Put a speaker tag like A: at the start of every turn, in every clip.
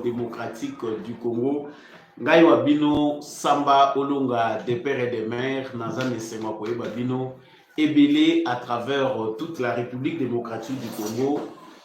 A: démocratique du Congo. Ngai wabino Samba Olonga des pères et des mères, Nazane Semakoye Babino, ébélé à travers toute la République démocratique du Congo.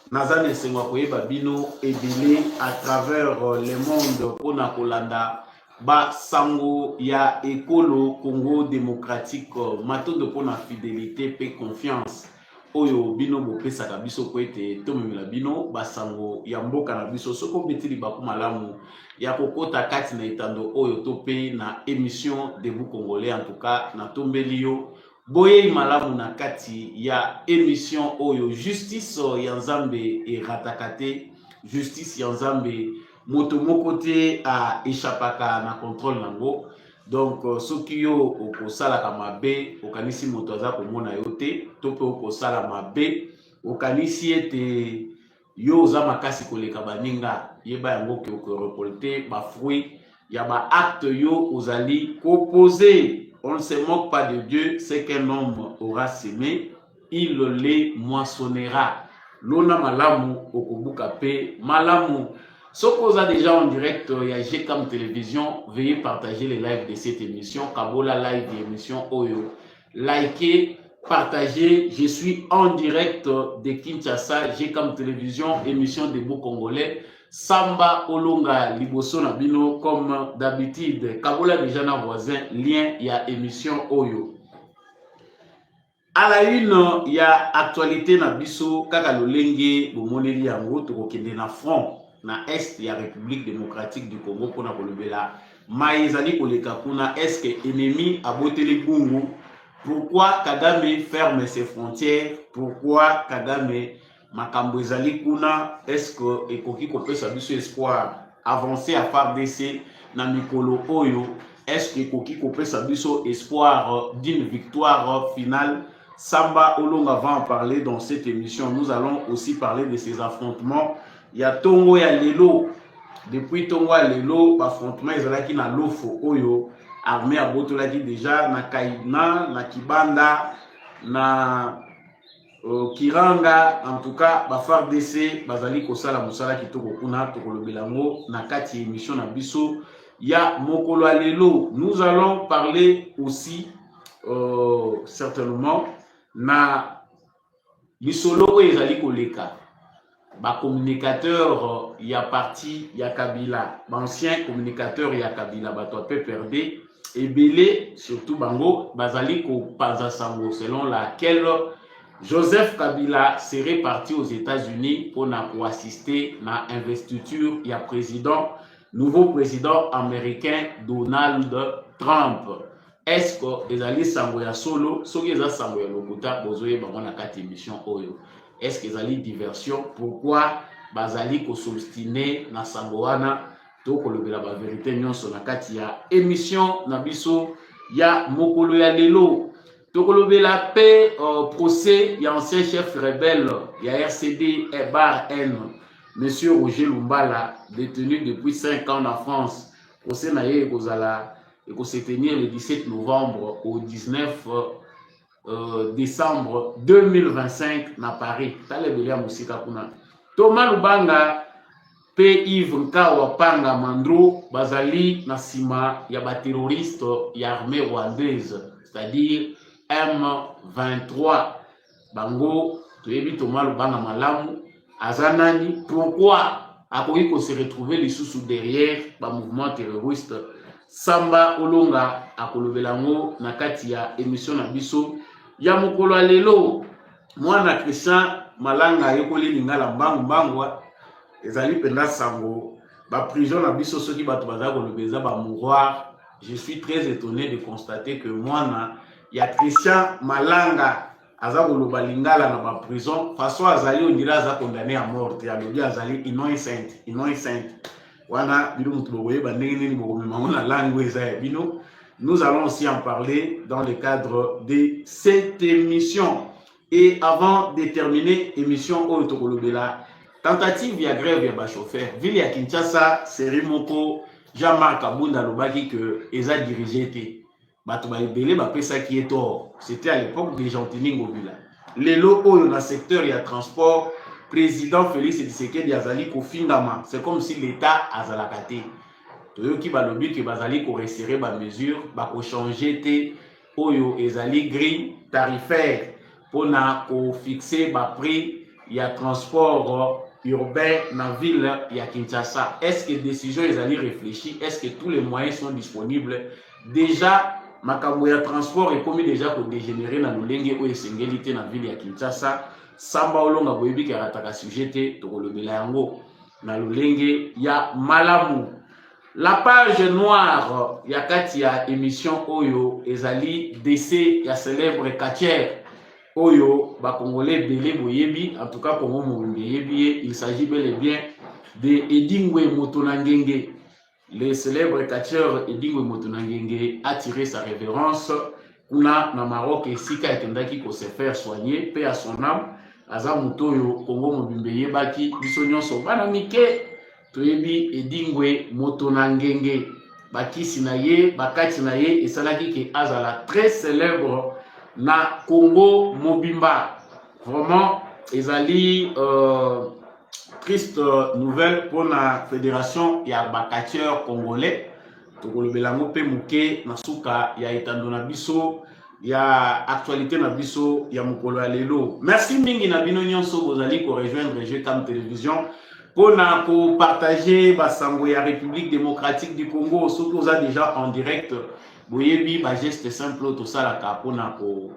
A: Nazane Semakoye Babino, ébélé à travers le monde Kona Kolanda, Ba Sango ya Ekolo Congo démocratique, mato de Kona fidélité, paix, confiance. Oyo bino bopesaka biso ko ete tomemela bino basango ya mboka na biso soko betili baku malamu ya kokota kati na etando oyo tope na émission Debout Congolais. En tout cas na tombeli yo boye malamu na kati ya émission oyo justice ya Nzambe eratakate, justice ya Nzambe moto moko te a échappaka na contrôle nango. Donc, soki yo okosalaka mabe, okanisi moto aza komona yo te, to pe okosala mabe, okanisi ete yo oza makasi koleka baninga, yeba yango ke okorepolte ba fruit ya ba acte yo ozali koposer. On ne se moque pas de Dieu, c'est qu'un homme aura semé, il le moissonnera. Lona malamu okobuka pe malamu. Ce qu'on a déjà en direct, il y a GCAM Télévision. Veuillez partager les lives de cette émission. Kabola live de l'émission Oyo. Likez, partagez. Je suis en direct de Kinshasa. GCAM Télévision, émission Debout Congolais. Samba Olonga Liboso Nabino, comme d'habitude. Kabola déjà na voisin. Lien, il y a émission Oyo. À la une, il y a actualité Nabiso. Kaka Lolenge, Bomoneli Yango, Tokokende na front. Na est ya République démocratique du Congo pour na kolobela maïzali koleka kuna est-ce que ennemi a boteli bungu. Pourquoi Kagame ferme ses frontières? Pourquoi Kagame makambo ezali kuna? Est-ce que ekoki kopesa biso espoir avancer à FARDC na mikolo oyo? Est-ce que ekoki kopesa biso espoir d'une victoire finale? Samba Olonga va en parler dans cette émission. Nous allons aussi parler de ces affrontements. Il y a Tongo ya Lelo. Depuis Tongo ya Lelo, l'affrontement ezalaki na Lofo Oyo. Armée a botolaki déjà na Kaina, na Kibanda, na Kiranga. En tout cas, FARDC bazali kosala musala kitoko kuna tokolobelango na kati émission na biso ya mokolo ya Lelo. Nous allons parler aussi certainement na lisolo ezali koleka. Ba communicateur ya parti ya Kabila, ancien communicateur ya Kabila bato a peu perdu et belé surtout bango bazali ko paza sango selon laquelle Joseph Kabila serait parti aux États-Unis pour assister na investiture ya président, nouveau président américain Donald Trump. Est-ce que ezali sango ya solo soki eza sango ya lokuta bozoye bango na kati émission oyo? Est-ce que ezali diversion? Pourquoi bazali ko solstiner na sangoana to kolobela ba vérité nyonso na kati ya émission na biso ya mokolo ya lelo? To kolobela pe procès ya ancien chef rebelle ya RCD et bar N, monsieur Roger Lumbala, détenu depuis 5 ans en France. Procès na ye kozala et ko se tenir le 17 novembre au 19 décembre 2025 na Paris. Talebele musika kuna. Thomas Lubanga pe Yves Nkawa Panga Mandro bazali na sima ya ba terroriste ya armée rwandaise, c'est-à-dire M23. Bango toyebi Thomas Lubanga malamu azanani. Pourquoi akoki ko se retrouver les sous derrière ba mouvement terroriste? Samba Olonga akolobelango na kati ya émission na biso ya mokolo ya lelo. Mwana Christian Malanga yekoli lingala mbangwa ezali penda sango ba prison na biso soki bato baza kolobeza ba mouroir. Je suis très étonné de constater que mwana ya Christian Malanga aza koloba lingala na ba prison façon azali ondira aza condamné à mort ya lobi azali innocent. Wana bino mutu boye ba ndenge nini bokomema na langue eza bino. Nous allons aussi en parler dans le cadre de cette émission. Et avant de terminer l'émission Oyotokolobela, tentative ya grève ya ba chauffeur. Ville ya Kinshasa, Serimoko, Jean-Marc Abunda Lobaki que eza dirigé té. Bato ba ebele ba pesa qui est tort. C'était à l'époque de Gentini Ngobila. Lelo oyo na secteur ya transport, président Félix Tshisekedi azali kofingama, c'est comme si l'État azalaka te. Toyoki balobi ke bazali ko resserrer ba mesure, ba ko changer te oyo ezali grille tarifaire pona ko fixer ba prix ya transport urbain na ville ya Kinshasa. Est-ce que décision ezali réfléchie? Est-ce que tous les moyens sont disponibles? Déjà makambo ya transport ekomi déjà ko dégénérer na lolenge oyo esengeli te na ville ya Kinshasa. Samba olonga boyebi ke arataka sujet te tokolobela yango na lolenge ya malamu. La page noire ya kati ya émission oyo ezali décès ya célèbre Katier oyo ba congolais belé boyebi, en tout cas Congo Mobimbe yebi, il s'agit bel et bien de Edingwe Motonangenge. Le célèbre catcheur Edingwe Motonangenge a tiré sa révérence kuna na Maroc et sika etendaki ko se faire soigner, paix à son âme. Aza mutoyo Congo Mobimbe yebaki biso nyonso bana mike toyebi Edingwe Motonangenge bakisi na ye bakati na ye esalaki ke azala très célèbre na Congo Mobimba. Vraiment ezali triste nouvelle pour la fédération ya bakatieur congolais tokolobela ngo pe muke na suka ya etando na biso ya actualité na biso ya mukolo ya lelo. Merci mingi na bino nyonso bozali ko rejoindre GCAM télévision pour na ko partager basango ya République démocratique du Congo, surtout oza déjà en direct boyebi ba geste simple to sala ka pona ko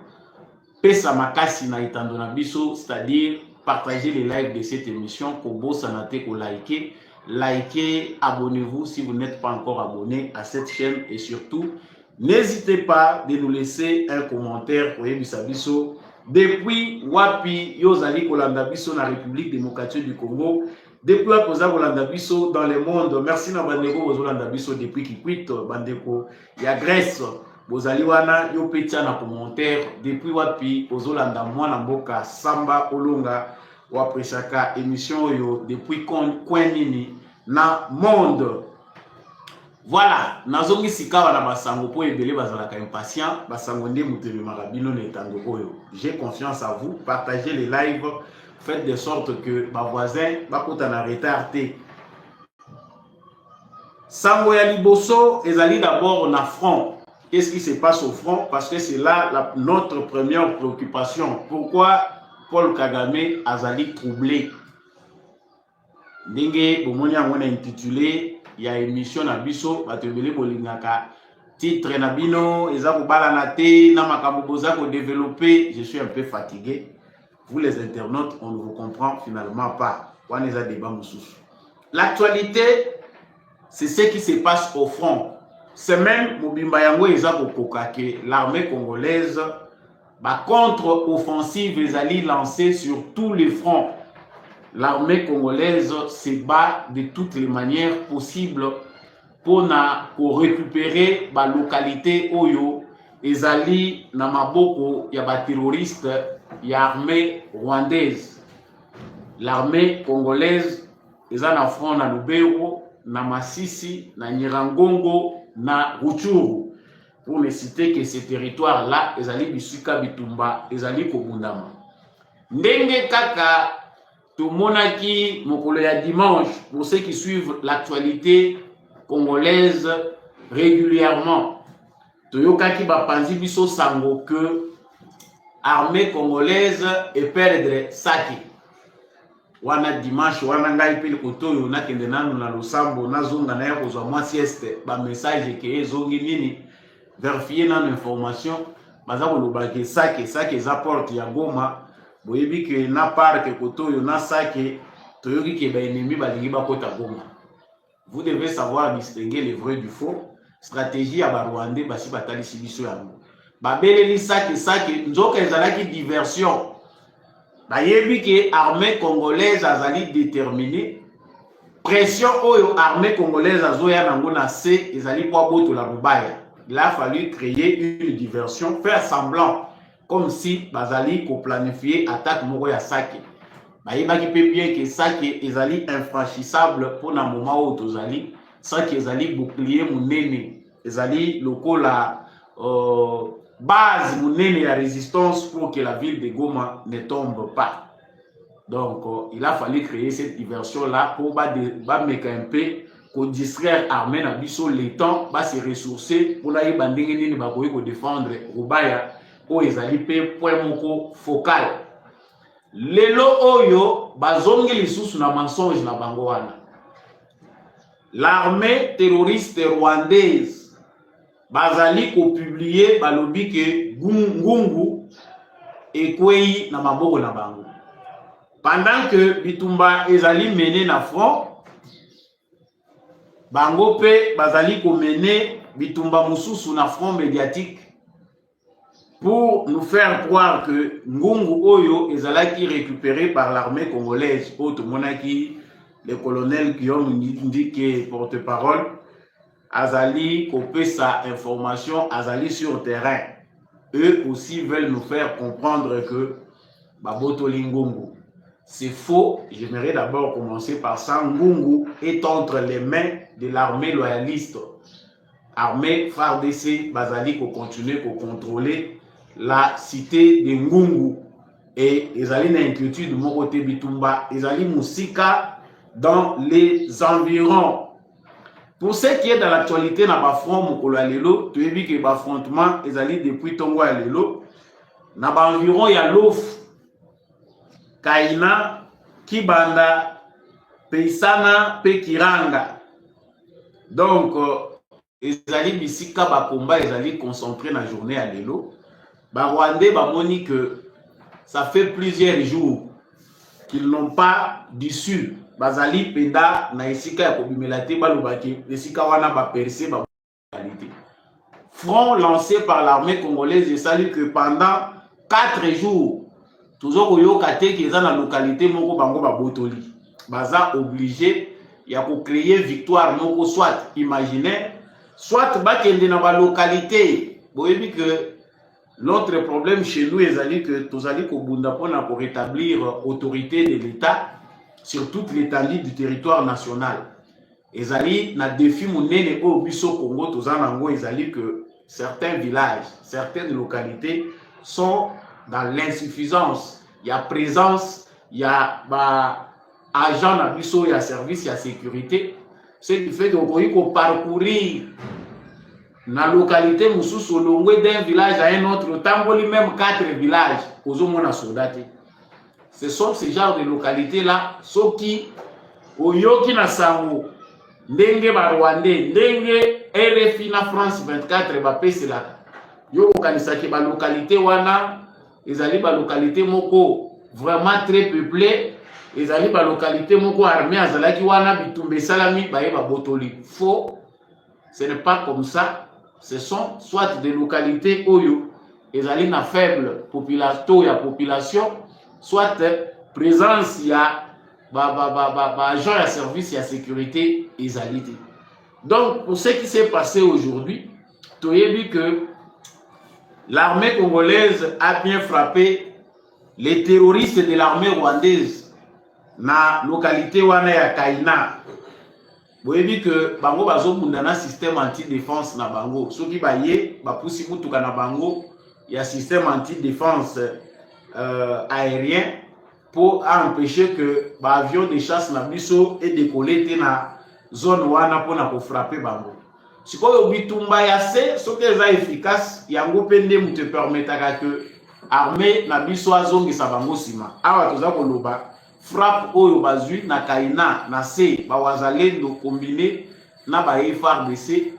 A: pesa makasi na etando na biso, c'est-à-dire partager les lives de cette émission, Kobo Sanate, ko liker, abonnez-vous si vous n'êtes pas encore abonné à cette chaîne et surtout n'hésitez pas de nous laisser un commentaire pour Bisabiso depuis Wapi Yozali Kolanda Biso na République démocratique du Congo, depuis Wapoza Kolanda Biso dans le monde. Merci na Bandeko Kolanda Biso depuis Kikwit Bandeko ya Grèce. Bozali wana yo petia na commentaire depuis Wapi Ozolanda mwana mboka Samba Olonga wapresaka émission yo depuis coin nini na monde. Voilà, nazongi sika wana basango po ebele bazalaka impatient, basango nde mutebe marabino na etando oyo. J'ai confiance à vous, partagez les lives, faites de sorte que ba voisins bakota na retard te. Sango ya liboso ezali d'abord na front. Qu'est-ce qui se passe au front? Parce que c'est là notre première préoccupation. Pourquoi Paul Kagame azali troublé? Ndenge bomoni yango na intitulé ya émission na biso batebele bolingaka titre na bino eza kobala na te na makambo boza ko développer. Je suis un peu fatigué. Vous les internautes, on ne vous comprend finalement pas. Wana eza débat mususu. L'actualité, c'est ce qui se passe au front. C'est même Mobimba yango eza kokoka ke l'armée congolaise ba contre-offensive ezali lancée sur tous les fronts. L'armée congolaise se bat de toutes les manières possibles pour récupérer ba localité oyo ezali na maboko ya ba terroriste ya armée rwandaise. L'armée congolaise eza na front na Lubero, na Masisi, na Nyiragongo, na Ruchuru, pour ne citer que ces territoires-là, ezali Bisuka Bitumba, ezali Kobundama. Ndenge kaka tomonaki mokolo ya dimanche, pour ceux qui suivent l'actualité congolaise régulièrement, toyokaki bapanzi biso sango que armée congolaise est perdre Sake. Wana dimanche wana ngai pili kotoyo nakende nanu na losambo nazonga na ya kozwa mwa sieste ba message ke ezongi nini vérifier nanu information baza koloba ke Sake za porte ya Goma boyebi ke na parke kotoyo na Sake toyoki ke ba ennemi balingi bakota Goma. Vous devez savoir distinguer le vrai du faux. Stratégie ya ba Rwandais basi batalisi biso yango babeleli Sake nzoka ezalaki diversion. Bayebi que l'armée congolaise azali déterminée. Pression oyo armée congolaise azoya nango na se ezali kwa boto la Rubaya. Il a fallu créer une diversion, faire semblant comme si bazali ko planifier attaque moko ya Sake. Bayebaki pe bien que Sake ezali infranchissable pour na moment oyo tozali. Sake ezali bouclier munene, ezali lokola base monene ya résistance pour que la ville de Goma ne tombe pas. Donc, il a fallu créer cette diversion-là pour mettre un peu qu'on distraire l'armée na biso le temps, se ressourcer pour la bandingini bakoyi défendre Rubaya ou ezali pe point moko focal. Lelo oyo bazongi lisusu na mensonge na bango wana. L'armée terroriste rwandaise bazali ko publier balobi ke Ngungu ekwei na maboko na bango. Pendant que bitumba ezali mené na front, bango pe bazali ko mené bitumba mususu na front médiatique pour nous faire croire que Ngungu oyo ezalaki récupéré par l'armée congolaise. Otomonaki le colonel Guillaume Ndike porte-parole azali kopé sa information azali sur terrain. Eux aussi veulent nous faire comprendre que babotoli Ngungu. C'est faux. J'aimerais d'abord commencer par ça. Ngungu est entre les mains de l'armée loyaliste. Armée FARDC, Bazali, qui continue à contrôler la cité de Ngungu. Et ils allaient dans l'inquiétude de Morote Bitumba. Ils allaient Moussika dans les environs. Pour ce qui est de l'actualité, dans le front Mokolo Alelo, tu as vu que l'affrontement, ils allaient depuis Tongo Alelo. Dans l'environ, il y a l'offre. Kaina, Kibanda, Peisana, Pekiranga. Donc, ils allaient bisika bakomba, ils allaient concentrer la journée à l'élo. Rwandais bamoni que ça fait plusieurs jours qu'ils n'ont pas d'issue. Bazali penda na isika ya kobimelate balobaki, isika wana ba percé ba qualité. Front lancé par l'armée congolaise, je salue que pendant 4 jours toujours koyo kate ki eza na localité moko bango ba botoli baza obligé ya ko créer victoire moko soit imaginaire soit bakende na ba localité boyebi que l'autre problème chez nous ezali que tozali ko bunda pona pour rétablir autorité de l'État sur toute l'étendue du territoire national. Ezali na défi monene o biso Congo tozana ngo ezali que certains villages, certaines localités sont dans l'insuffisance. Il y a présence, il y a agent d'abisso, il y a service, il y a sécurité. Ce qui fait qu'on peut parcourir dans la localité Moussou Longwe d'un village à un autre, tamboli même 4 villages aux hommes soldats. Ce sont ces genres de localités-là, ceux qui, au Yoki na Sango, Ndenge Barwande, Ndenge RFI na France 24, c'est là. Yo kanisaki ba localité wana ezali ba localité moko vraiment très peuplée, ezali ba localité moko armée azalaki wana bitumbe salami ba yeba botoli. Faux. Ce n'est pas comme ça. Ce sont soit des localités oyo ezali na faible population, soit présence ya agent ya service ya sécurité ezali. Donc pour ce qui s'est passé aujourd'hui, tu as vu que l'armée congolaise a bien frappé les terroristes de l'armée rwandaise na localité wana ya Kaina. Vous avez vu que bango bazobunda na système anti-défense na bango. Soki baye bapusi mutuka na bango, il y a système anti-défense aérien pour empêcher que avion de chasse na biso et décoller na zone wana pona ko frapper bango. Si vous bitumba ya se soki eza efficace yango pende mute permetaka que armée na biso azongisa bango sima. Awa toza koloba frappe oyo bazui na Kaina na se bawazalendo combiné na ba FARDC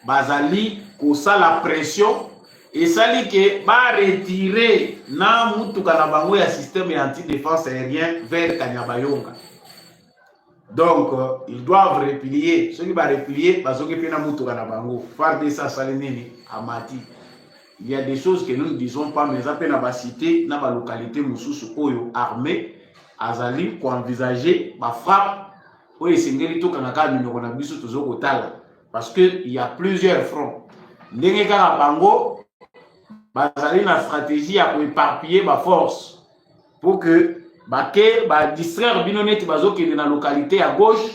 A: bazali kosala pression et sali ke ba retirer na mutuka na bango ya système anti-défense aérien vers Kanyabayonga. Donc, ils doivent replier. Ceux qui vont replier, parce que il y a des choses que nous ne disons pas, mais ça peut la cité, dans la localité Moussous Oyo armée, Azali, pour envisager la frappe, parce qu'il y a plusieurs fronts. Ndengeka Bango, Bazali na stratégie à éparpiller ma force pour que distraire binoneti bazoki dans la localité à gauche,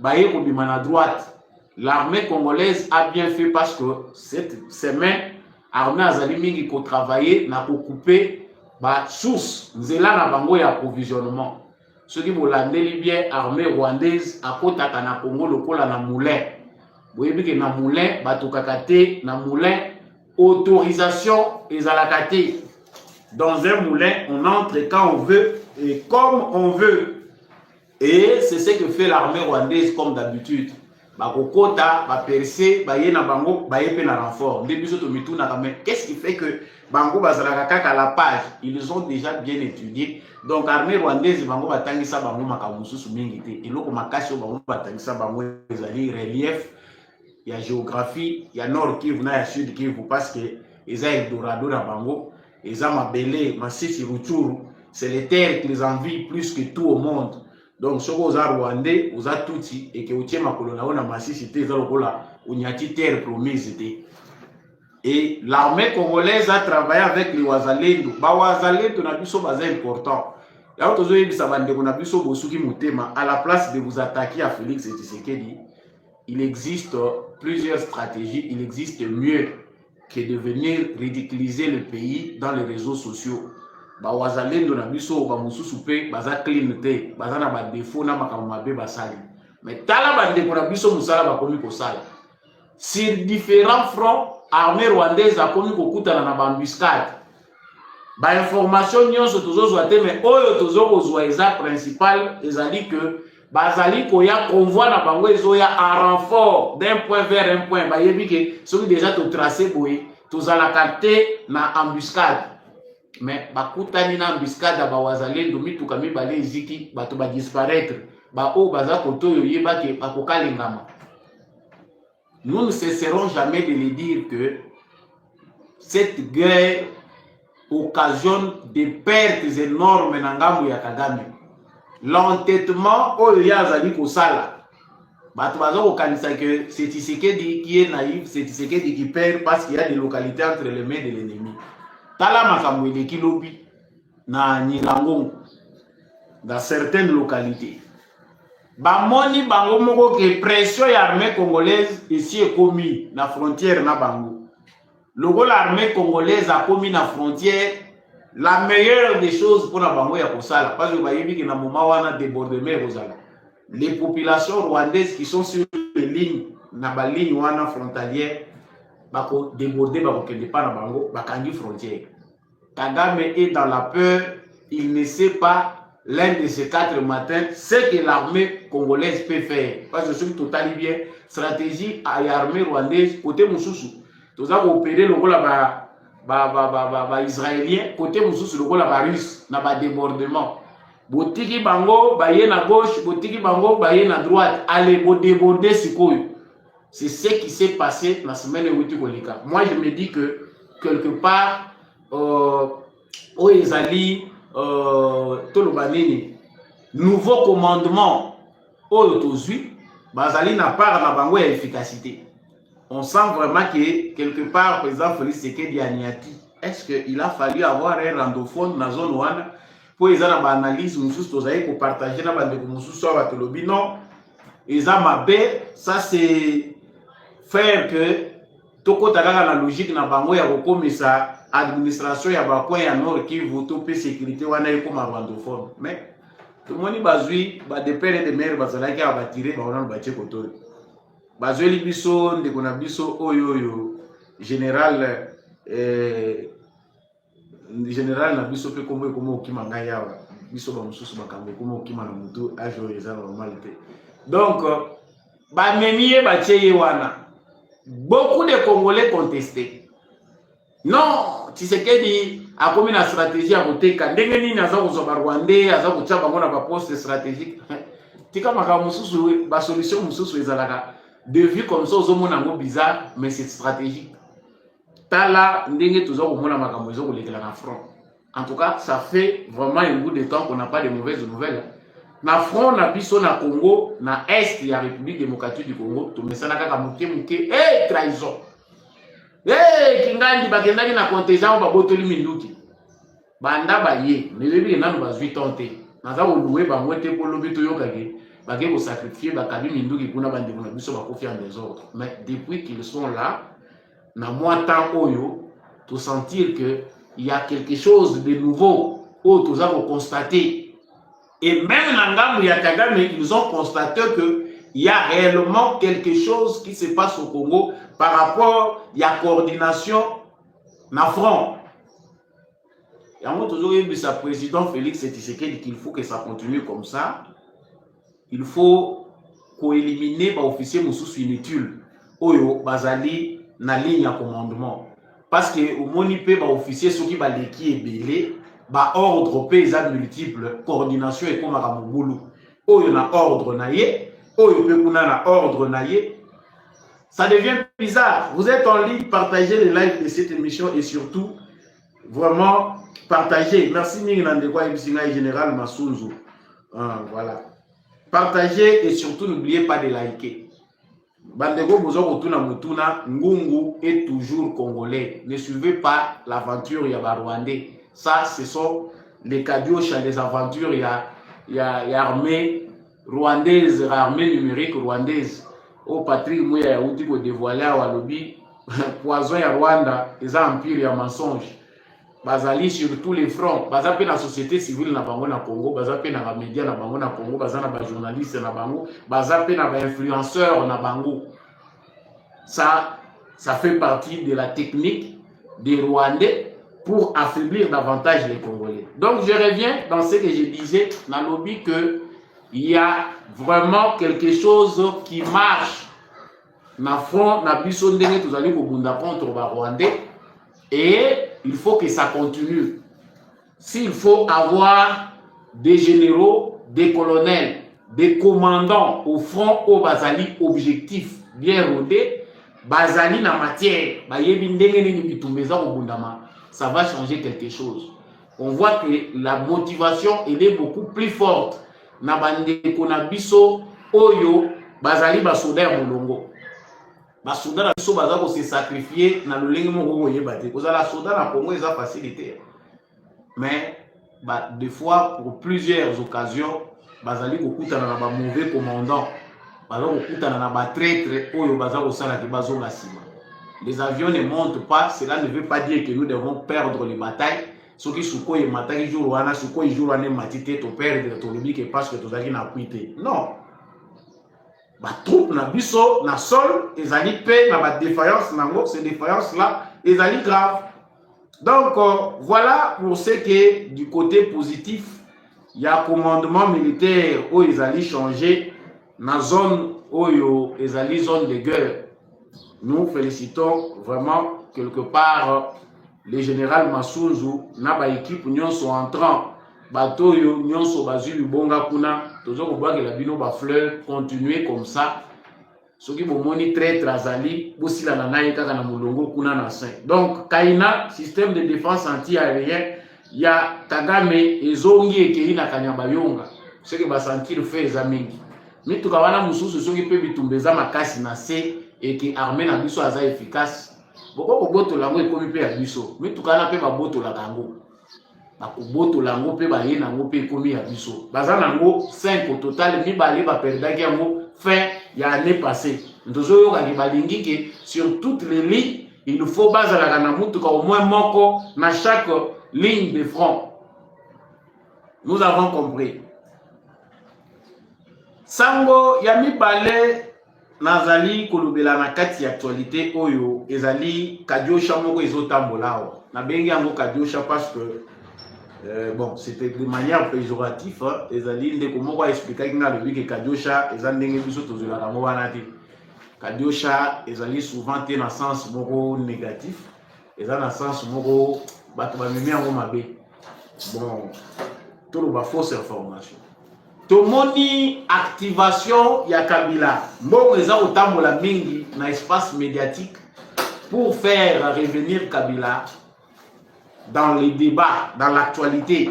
A: baye kobima à droite. L'armée congolaise a bien fait parce que cette semaine, l'armée azali mingi ko travailler na ko couper ba source nzela na bango ya approvisionnement. Ceux qui bolandeli bien armée rwandaise akotaka na Congo lokola na moulin. Boyebi ke na moulin batokaka te na moulin autorisation ezalaka te. Dans un moulin, on entre quand on veut et comme on veut. Et c'est ce que fait l'armée rwandaise comme d'habitude. Bakokota, ba percé, ba yena bango, ba yepé na renfort. Qu'est-ce qui fait que bango bazalaka kaka la page? Ils ont déjà bien étudié. Donc armée rwandaise bango batangisa bango makamususu mingi te. Eloko makasi bango batangisa bango ezali relief, il y a géographie, il y a nord Kivu na ya sud Kivu parce que eza Eldorado na bango, eza mabele, masisi Rutshuru, c'est les terres qu'ils envient plus que tout au monde. Donc, si vous êtes rwandais, vous êtes touti et que vous êtes ma colonne, vous êtes terre promise. Et l'armée congolaise a travaillé avec les Wazalendo. Les Wazalendo sont importants. À la place de vous attaquer à Félix Tshisekedi, il existe plusieurs stratégies. Il existe mieux que de venir ridiculiser le pays dans les réseaux sociaux. Wazalendo na biso ba mususu pe baza clean te baza na ba défaut na makambo mabe basali mais tala ba ndeko na biso musala ba komi ko sala sur différents fronts. Armée rwandaise a komi ko kutana na ba embuscade ba information nyonso tozozwa te mais oyo tozokozwa eza principal ezali que bazali koya convoi na bango ezoya en renfort d'un point vers un point bayebi ke soki déjà to tracé boye tozalaka te na embuscade. Mais bakutani na embuscade ba wazalendo mituka mibale eziki bato ba disparaître ba o baza koto yoyeba ke bakokalengama. Nous ne cesserons jamais de le dire que cette guerre occasionne des pertes énormes na ngambo ya Kagame. L'entêtement oyo yazali kosala bato baza kokanisa que c'est Tshisekedi qui est naïf, c'est Tshisekedi qui perd parce qu'il y a des localités entre les mains de l'ennemi. Tala makambo eleki lobi na Nyilangongo dans certaines localités. Bamoni bango moko ke pression ya armée congolaise ici est commis na frontière na bango. Logo l'armée congolaise a commis na frontière, la meilleure des choses pour na bango ya kosala parce que bayebi ke na moment wana débordement kozala. Les populations rwandaises qui sont sur les lignes na ba ligne wana frontalière bako déborder bako kende pa na bango bakangi frontière. Kagame est dans la peur, il ne sait pas l'un de ces 4 matins ce que l'armée congolaise peut faire. Parce que c'est totalement bien stratégie à l'armée rwandaise côté mususu. Tous a opéré le rôle ba israélien côté mususu le rôle ba russe na ba débordement. Botiki bango baye na gauche, botiki bango baye na droite, allez bo déborder sikoyo. C'est ce qui s'est passé la semaine où kolika. Moi je me dis que quelque part Ezali Tolobanini nouveau commandement Oyotozui Bazali n'a pas la bango et efficacité. On sent vraiment que quelque part président Félix Tshisekedi Aniati, est-ce qu'il a fallu avoir un randophone dans la zone ouane pour les analyse pour partager na bande ko non eza mabe. Ça c'est faire que toko takaka na logique na bango ya kokomisa administration ya bakwa ya nord Kivu to pe sécurité wana eko ma randophone. Mais tout le monde bazui ba de père de mère bazala ki aba tirer ba wana ba tcheko to bazui libiso ndeko na biso oyo général général na biso pe kombo okima ngai yawa biso ba mususu bakambo komo okima na mutu ajo eza normalité. Donc ba memiye ba tcheye wana beaucoup de Congolais contestés. Non, Tshisekedi a comme une stratégie à voter quand ndenge nini aza kozwa Rwandais aza kutya bango na ba poste stratégique. Tika maka mususu ba solution mususu ezalaka de vue comme ça ozomona ngo bizarre mais c'est stratégique. Tala ndenge tozo komona makambo ezo kolekela na front. En tout cas, ça fait vraiment un bout de temps qu'on n'a pas de mauvaises nouvelles. Na front na biso na Congo, na est ya République démocratique du Congo, to mesana kaka muke trahison. Kingandi bakendaki na contingent ba botoli minduki. Banda baye, nebebi nanu bazwi tonté. Naza oluwe bango te polobi to yokake, bake ko sacrifier bakabi minduki kuna bande na biso bakofi en désordre. Mais depuis qu'ils sont là, na moi temps oyo, to sentir que il y a quelque chose de nouveau où nous avons constaté. Et même dans Ngambu Kagame, ils ont constaté qu'il y a réellement quelque chose qui se passe au Congo par rapport à la coordination na front. Et on a toujours eu le président Félix Tshisekedi qu'il faut que ça continue comme ça. Il faut éliminer les officiers moussous inutiles. Oyo bazali na ligne à commandement. Parce que au monipe les officiers ceux qui baleki ebele, ba ordre paysan multiple, coordination et comme à Mouboulou. Oyo na ordre naie, oyo pe kuna na ordre naie. Ça devient bizarre. Vous êtes en ligne, partagez les lives de cette émission et surtout, vraiment, partagez. Merci Ningandekwa Ibisinga et Général Masunzu. Voilà. Partagez et surtout, n'oubliez pas de liker. Bandego Bozoro Tuna Mutuna, Ngungu est toujours congolais. Ne suivez pas l'aventure Yaba Rwandais. Ça, ce sont les Kadiocha, les aventures, il y a armée rwandaise, armée numérique rwandaise. Au Patrick Mouya Yaouti pour dévoiler à Walobi, poison ya Rwanda, les empires ya mensonge. Bazali sur tous les fronts. Bazape na société civile na bango na Congo, bazape na média na bango na Congo, bazana ba journaliste na bango, bazape na ba influenceur na bango. Ça fait partie de la technique des Rwandais pour affaiblir davantage les Congolais. Donc je reviens dans ce que je disais dans le lobby que il y a vraiment quelque chose qui marche na front na biso ndenge tozali kobunda contre ba Rwandais et il faut que ça continue. S'il faut avoir des généraux, des colonels, des commandants au front au bazali objectif bien rodé, bazali na matière, bayebi ndenge nini bitumbeza kobundama, ça va changer quelque chose. On voit que la motivation elle est beaucoup plus forte. Na bande kona biso oyo bazali basoda ya molongo. Basoda na biso bazako se sacrifier na lolenge moko oyeba te. Kozala soda na Congo eza facilité. Mais des fois pour plusieurs occasions bazali kokutana na ba mauvais commandants. Bazali kokutana na ba traître oyo bazako sala ke bazonga sima. Les avions ne montent pas, cela ne veut pas dire que nous devons perdre les batailles. Ce qui suko et mataki jour wana suko jour wana matite to perdre to lobi que parce que to zaki na kuité. Non. Ba troupe na biso na sol ezali pe na ba défaillance nango, ces défaillances là ezali grave. Donc voilà pour ce qui est du côté positif, il y a commandement militaire où ezali changer na zone oyo ezali zone de guerre. Nous félicitons vraiment quelque part le général Masunzu na ba équipe nyonso entrant bateau yo nyonso bazulu bonga kuna tozo ko bwa que la bino ba fleur continuer comme ça soki bomoni très trazali bosila na nayi kaka na molongo kuna na saint. Donc kaina système de défense anti-aérien ya Kagame ezongi ekei na kanyamba yonga ce que ba sentir fait ezamingi mitu kawana mususu soki pe bitumbeza makasi na se et que armée na biso aza efficace. Boko boto lango ekomi pe ya biso mitukana pe baboto la kango bakoboto lango pe baye nango pe ekomi ya biso baza nango 5 au total mibale baperdaki yango fin ya année passée. Ntozo yoka ki balingi ke sur toutes les lignes il faut bazalaka na mutuka au moins moko na chaque ligne de front. Nous avons compris. Sango ya mibale nazali kolobela na kati actualité oyo ezali Kadiosha moko ezotambola na bengi yango Kadiosha parce que bon c'était de manière péjorative ezali ndeko moko expliquer nga le que Kadiosha ezandenge biso tozola na wana te. Kadiosha ezali souvent te na sens moko négatif eza na sens moko bato ba mimi yango mabe. Bon tout le fausse information. Tomoni activation ya Kabila. Mbongo eza otambola mingi na espace médiatique pour faire revenir Kabila dans les débats, dans l'actualité.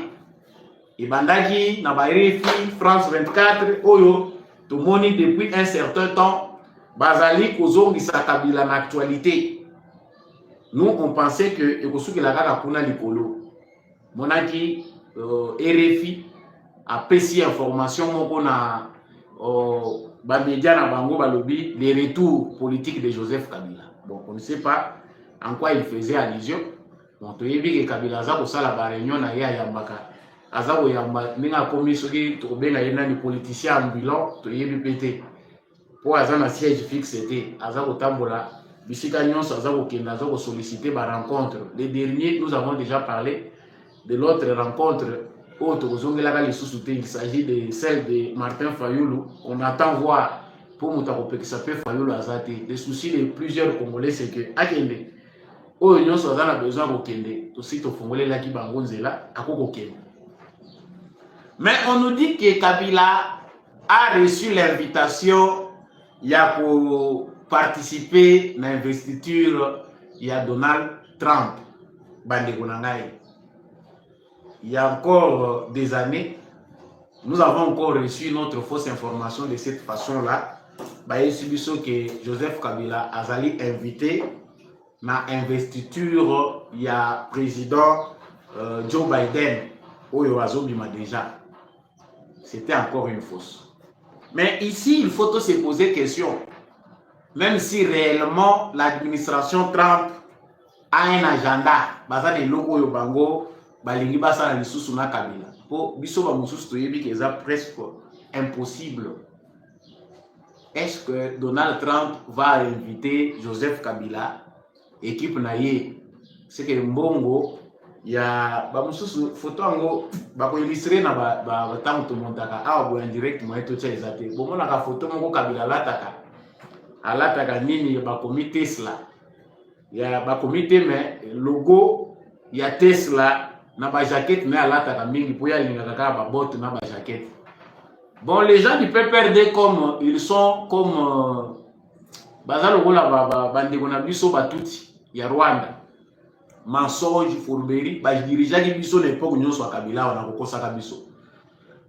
A: Et bandaki na ba RFI France 24 oyo tomoni depuis un certain temps bazali kozongisa Kabila na actualité. Nous on pensait que ekosuki la kaka kuna likolo. Monaki RFI a péci information moko na ba média na bango balobi les retours politiques de Joseph Kabila. Bon, on ne sait pas en quoi il faisait allusion, bon toyebi ke Kabila aza kosala ba réunion na ye ayambaka aza koyamba ndenge akomi soki tobenga ye nani politicien ambulant toyebi pe te po aza na siège fixe te aza kotambola bisika nyonso aza kokenda aza kosolliciter ba rencontre. Les derniers nous avons déjà parlé de l'autre rencontre oyo tokozongelaka lisusu te. Il s'agit de celle de Martin Fayulu. On attend voir pour moto akopekisa pe Fayulu aza te. Le souci de plusieurs Congolais c'est que akende oyo nyonso aza na besoin kokende tosi tofungolelaki bango nzela akokokende. Mais on nous dit que Kabila a reçu l'invitation pour participer à l'investiture de Donald Trump. Il y a encore des années, nous avons encore reçu notre fausse information de cette façon-là. Que Joseph Kabila a invité à l'investiture du président Joe Biden. Déjà. C'était encore une fausse. Mais ici, il faut se poser question. Même si réellement l'administration Trump a un agenda, baza de logo yo bango, balingi basa na lisusu na Kabila. Po biso ba mususu toyebi que c'est presque impossible. Est-ce que Donald Trump va inviter Joseph Kabila, équipe naye, c'est que mbongo ya ba mususu photo ango ba ko illustrer na ba tango to montaka awa bo en direct mo eto tsa ezate bo mona ka photo moko Kabila alataka nini ba komi Tesla ya ba komite mais logo ya Tesla na ba jaquette mais alataka mingi po ya lingaka ka ba botte na ba jaquette. Bon, les gens du PPRD comme ils sont comme bazalo kola ba ndeko na biso batuti ya Rwanda. Mensonge, fourberie, bah je dirigeais qui biso l'époque où nous sommes à Kabila, on a beaucoup ça biso.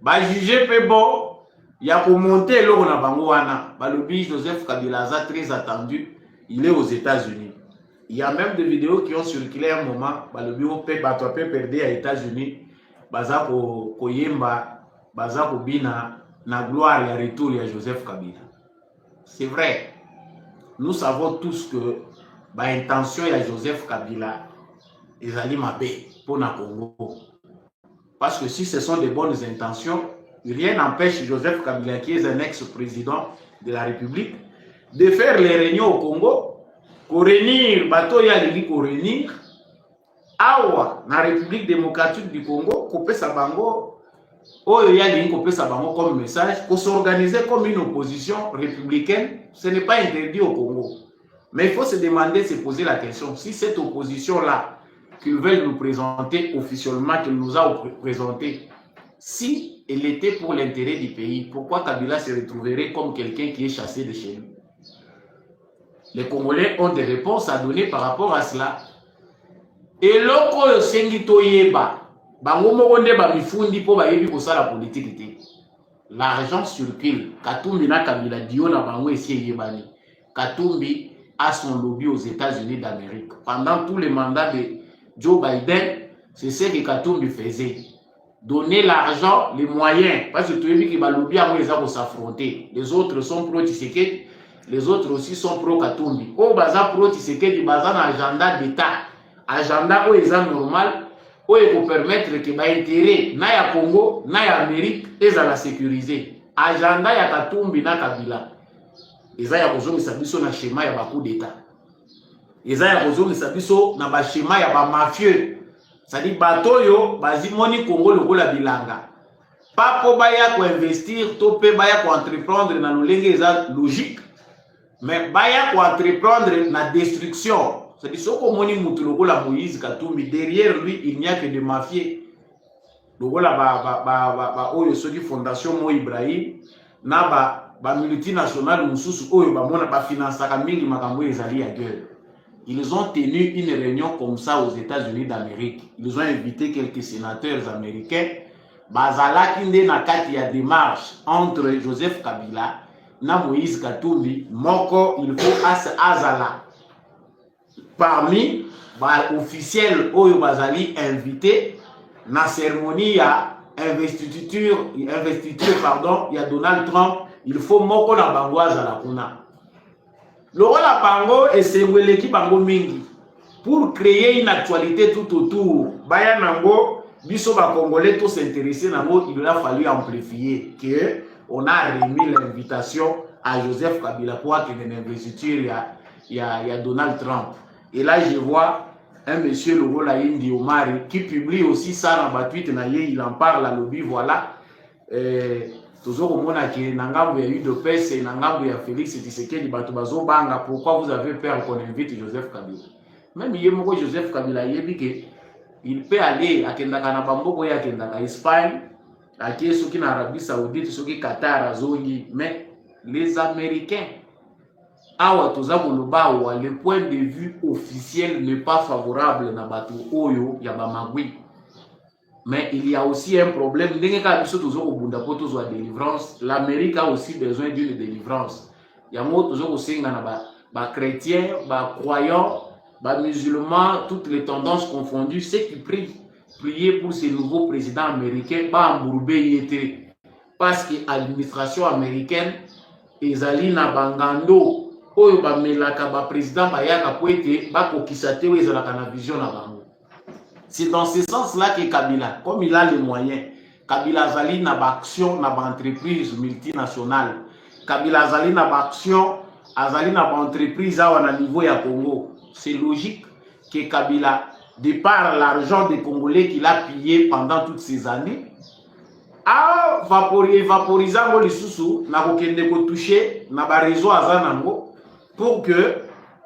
A: Bah juger peu bon, il y a pour monter là on a bangoana. Bah le biche Joseph Kabila a très attendu, il est aux États-Unis. Il y a même des vidéos qui ont circulé un moment, bah le bureau peut battre peu perdre à États-Unis, baza ko koyemba, baza ko bina na gloire et retour à Joseph Kabila. C'est vrai. Nous savons tous que bah intention à Joseph Kabila ils allaient m'appeler pour le Congo. Parce que si ce sont des bonnes intentions, rien n'empêche Joseph Kabila, qui est un ex-président de la République, de faire les réunions au Congo, pour réunir, bateau yali pour réunir, awa, na République démocratique du Congo, couper sa bango, oh yali couper sa bango comme message, pour s'organiser comme une opposition républicaine, ce n'est pas interdit au Congo. Mais il faut se demander, se poser la question, si cette opposition-là, qu'ils veulent nous présenter officiellement, qu'ils nous a présenté, si elle était pour l'intérêt du pays, pourquoi Kabila se retrouverait comme quelqu'un qui est chassé de chez lui? Les Congolais ont des réponses à donner par rapport à cela. Et l'autre, c'est Toyeba, la politique. L'argent circule. Katumbi na Kabila Diona Bango et Yebani. Katumbi a son lobby aux États-Unis d'Amérique. Pendant tous les mandats de Joe Biden, c'est ce que Katumbi faisait. Donner l'argent, les moyens. Parce que tu as vu que le lobby a s'affronter. Les autres sont pro-Tshisekedi, les autres aussi sont pro-Katumbi. Au baza pro-Tshisekedi, baza un agenda d'État. Agenda où est normal, où il faut permettre que l'intérêt na ya Congo, na ya Amérique, ils la sécuriser. Agenda ya Katumbi na Kabila. Ils ont besoin de na schéma ya coup d'État. Ils ont besoin de na schéma ya ba mafieux. C'est-à-dire batoyo bazimoni Congo lokola bilanga. Pas pour baya ko investir, to pe baya ko entreprendre na lolenge eza logique. Mais baya ko entreprendre na destruction. C'est-à-dire soko moni mutu lokola Moïse Katumbi, derrière lui il n'y a que des mafieux. Lokola ba oyo soki fondation Mo Ibrahim na ba multinationale mususu oyo ba mona ba financaka mingi makambo ezali ya guerre. Ils ont tenu une réunion comme ça aux États-Unis d'Amérique. Ils ont invité quelques sénateurs américains. Bazala kinde na kati ya démarche entre Joseph Kabila na Moïse Katumbi, moko il faut azala. Parmi les officiels oyo bazali invité na cérémonie ya investiture pardon, il y a Donald Trump, il faut moko na bango azala kuna. Le rôle à Bango et c'est qui Bango Mingi. pour créer une actualité tout autour. Baya nango, biso ba Congolais tous s'intéresser nango, il a fallu amplifier que on a remis l'invitation à Joseph Kabila pour qu'il y ait une investiture, il y a Donald Trump. Et là, je vois un monsieur Logo Laïndi Omari qui publie aussi ça dans ma tweet, il en parle à lobby, voilà. Toujours au monde qui est Nangambou, il y a eu de PS et Nangambou, il y a Félix Tshisekedi, Batubazo Banga, pourquoi vous avez peur qu'on invite Joseph Kabila? Même il y a Joseph Kabila, il peut aller à Kendaka Nabambo, à Kendaka Espagne, à Kiesuki en Arabie Saoudite, Suki Qatar, à Zongi, mais les Américains, le point de vue officiel n'est pas favorable na batu oyo ya bamagui. Mais il y a aussi un problème. L'Amérique a aussi besoin d'une délivrance. Il y a toujours chrétiens, croyants, musulmans, toutes les tendances confondues, ceux qui prient. Prier pour ces nouveaux présidents américains, parce que l'administration américaine, ezali na bangando, oyo bamelaka ba président bayaka po ete bakokisa te oyo ezalaka na vision na bango. C'est dans ce sens-là que Kabila, comme il a les moyens, Kabila azali na baction na ba entreprise multinationale, Kabila azali na baction, azali na ba entreprise awa na niveau ya Congo. C'est logique que Kabila, de par l'argent des Congolais qu'il a pillé pendant toutes ces années, a vaporisé les sous na kokende ko toucher na ba réseau azanango pour que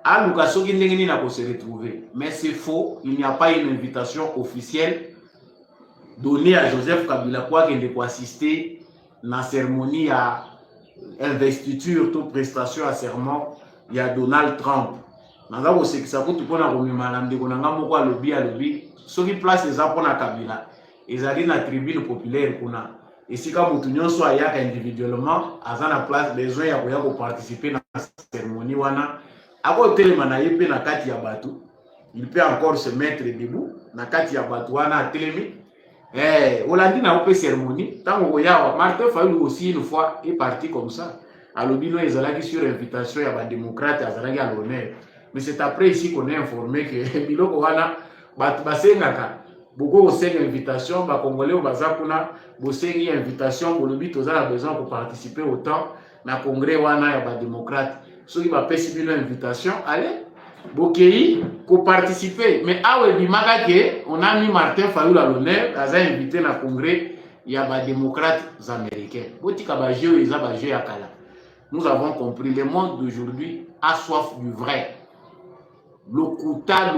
A: à Lukaso Gendengeni na ko se retrouver. Mais c'est faux, il n'y a pas une invitation officielle donnée à Joseph Kabila pour qu'il assister na cérémonie à investiture, toute prestation à serment, il y a Donald Trump. Nanga ko se ça ko tupona ko mimalande ko nanga moko alobi soki place eza pona Kabila ezali na tribune populaire kuna esika mutu nyonso ayaka individuellement aza na place besoin ya koya ko participer na cérémonie wana ako telema na yepe na kati ya batu, il peut encore se mettre debout na kati ya batu wana telemi Olandi na ope cérémonie tango koyawa. Martin Fayulu aussi une fois est parti comme ça alobi no ezalaki sur invitation ya ba démocrate azalaki à l'honneur. Mais c'est après ici qu'on est informé que biloko wana basengaka beaucoup osenga invitation ba Congolais au bazakuna bosengi invitation bolobi tozala besoin pour participer autant na congrès wana ya ba démocrate soki ba pesi bino invitation allez bokei ko participer. Mais awe bimaka ke on a mis Martin Fayulu à l'honneur aza invité na congrès ya ba démocrates américains botika ba jeu eza ba jeu ya kala. Nous avons compris, le monde d'aujourd'hui a soif du vrai. Lokuta,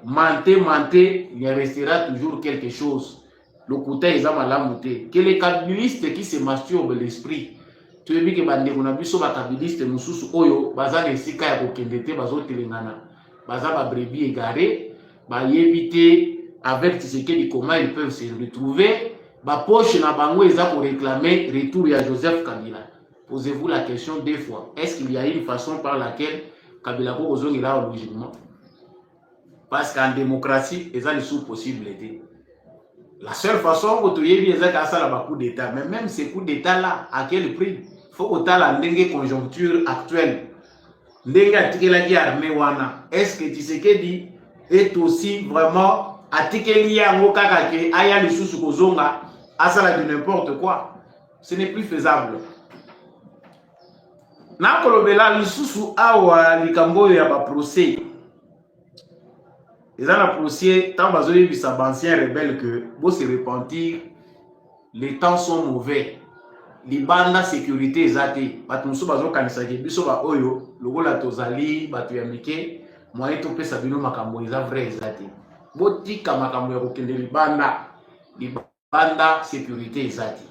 A: menté, il restera toujours quelque chose. Lokuta est malamuté. Que les kabylistes qui se masturbent l'esprit, tu veux dire que bande on a vu sur les kabylistes, nous sous oyo, bazan et sika ya kokendete, bazo telengana, bazan ba brebis égaré, ba éviter avec ce qui comment ils peuvent se retrouver, ba poche na bango eza pour réclamer retour à Joseph Kabila. Posez-vous la question deux fois. Est-ce qu'il y a une façon par laquelle Kabila Kozong est là logiquement? Parce qu'en démocratie, il y a une sous-possibilité. La seule façon où tu es bien, c'est un coup d'État. Mais même ces coups d'État-là, à quel prix? Il faut que tu aies la conjoncture actuelle. Est-ce que Tshisekedi est aussi vraiment atikeli yango kaka ke aya lisusu kozonga asala de n'importe quoi? Ce n'est plus faisable. Na kolobela lisusu awa likambo ya ba procès. Ils ont un procès tant bazoye bisa anciens rebelles que beau se repentir, les temps sont mauvais. Libanda sécurité ezate batumso bazo kanisa ke biso ba oyo lokola tozali batu ya mike moyen to pesa bino makambo eza vrai ezate. Botika makambo ya kokende libanda sécurité ezate.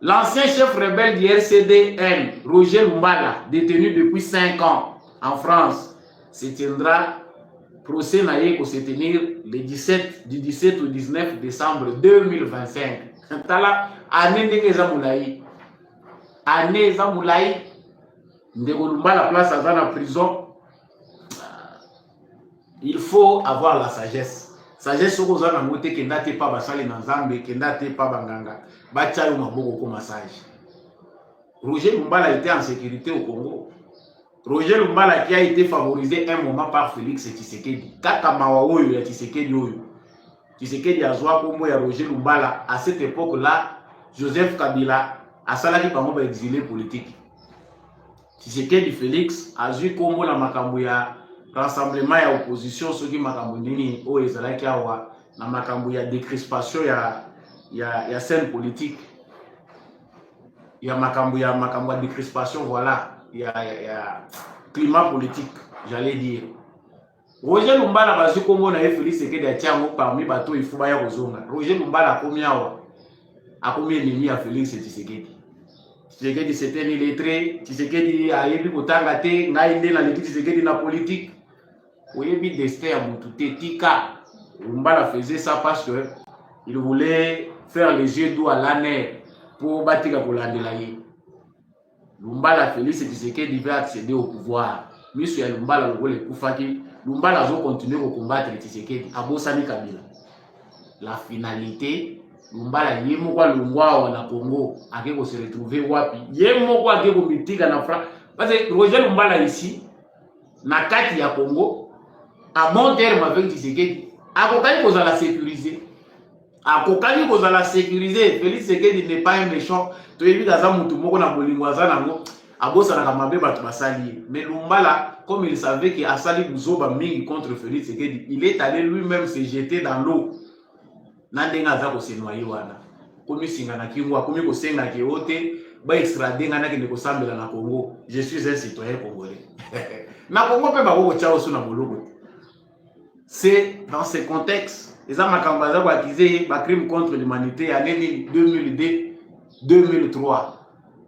A: L'ancien chef rebelle du RCDN, Roger Lumbala, détenu depuis 5 ans en France, se tiendra procès naïe se tenir du 17 au 19 décembre 2025. Tala année ndenge za moulayi. Année za moulayi. Ndeko Lumbala place à la prison. Il faut avoir la sagesse. Sagesse soko za na moté ke ndate pa basali na Nzambe, ke ndate pa banganga. Bachayo maboko ko massage. Roger Lumbala était en sécurité au Congo. Roger Lumbala qui a été favorisé un moment par Félix Tshisekedi. Kaka Mawaoyo ya Tshisekedi Oyo. Tshisekedi a joué comme Roger Lumbala. À cette époque-là, Joseph Kabila a salaki bango exilé politique. Tshisekedi Félix a joué comme la makambo ya rassemblement ya opposition, ceux qui makambo nini o ezalaki awa na makambo ya décrispation ya scène politique. Ya makambo ya décrispation, voilà. Il y a climat politique, j'allais dire. Roger Lumbala bazu Congo na Félix Tshisekedi atiango parmi bato il faut baya kozonga. Roger Lumbala akomi awa. Akomi ennemi à Félix Tshisekedi. Tshisekedi c'était illettré, Tshisekedi a yebi kotanga te, ngai nde na leki Tshisekedi na politique. Oyebi destin ya mutu te tika. Lumbala faisait ça parce que il voulait faire les yeux doux à l'année pour batika kolandela ye. Lumbala Félix Tshisekedi veut accéder au pouvoir. Monsieur Lumbala le Koufaki, Lumbala va continuer à combattre Tshisekedi. Abosani Kabila. La finalité, Lumbala yemo kwa lungwa na Congo, akeko se retrouver wapi. Yemo kwa akeko mitika na France. Parce que Roger Lumbala ici, na kati ya Congo, à bon terme avec Tshisekedi, akokani kozala sécuriser. Akokani kozala sécuriser. Félix Tshisekedi n'est pas un méchant. Tu es évidemment à mutu moko na bolingo azanango abosa na kamabe batu basali. Mais Lumbala, comme il savait que asali buzoba mingi contre Félix Tshisekedi, il est allé lui-même se jeter dans l'eau. Nandenga za ko se noyer wana. Komi singa na kingwa, komi ko senga ke ote, ba extrader ngana ke ndeko sambela na Congo. Je suis un citoyen congolais. Na Congo pe ba ko tchao suna boloko. C'est dans ce contexte, les amakambaza ko accuser ba crime contre l'humanité année 2003.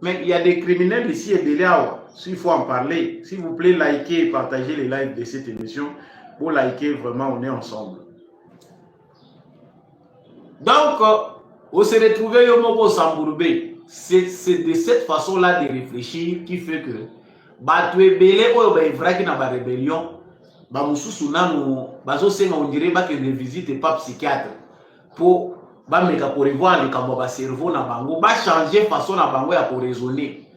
A: Mais il y a des criminels ici et de là. S'il faut en parler, s'il vous plaît, likez et partagez les lives de cette émission. Pour liker, vraiment, on est ensemble. Donc, on se retrouve au Moko Sambourbé. C'est de cette façon-là de réfléchir qui fait que Batoué Belé, vrai qu'il y a une rébellion, on dirait que ne visite pas psychiatre pour revoir le cerveau na bango, changer façon na bango ya raisonner.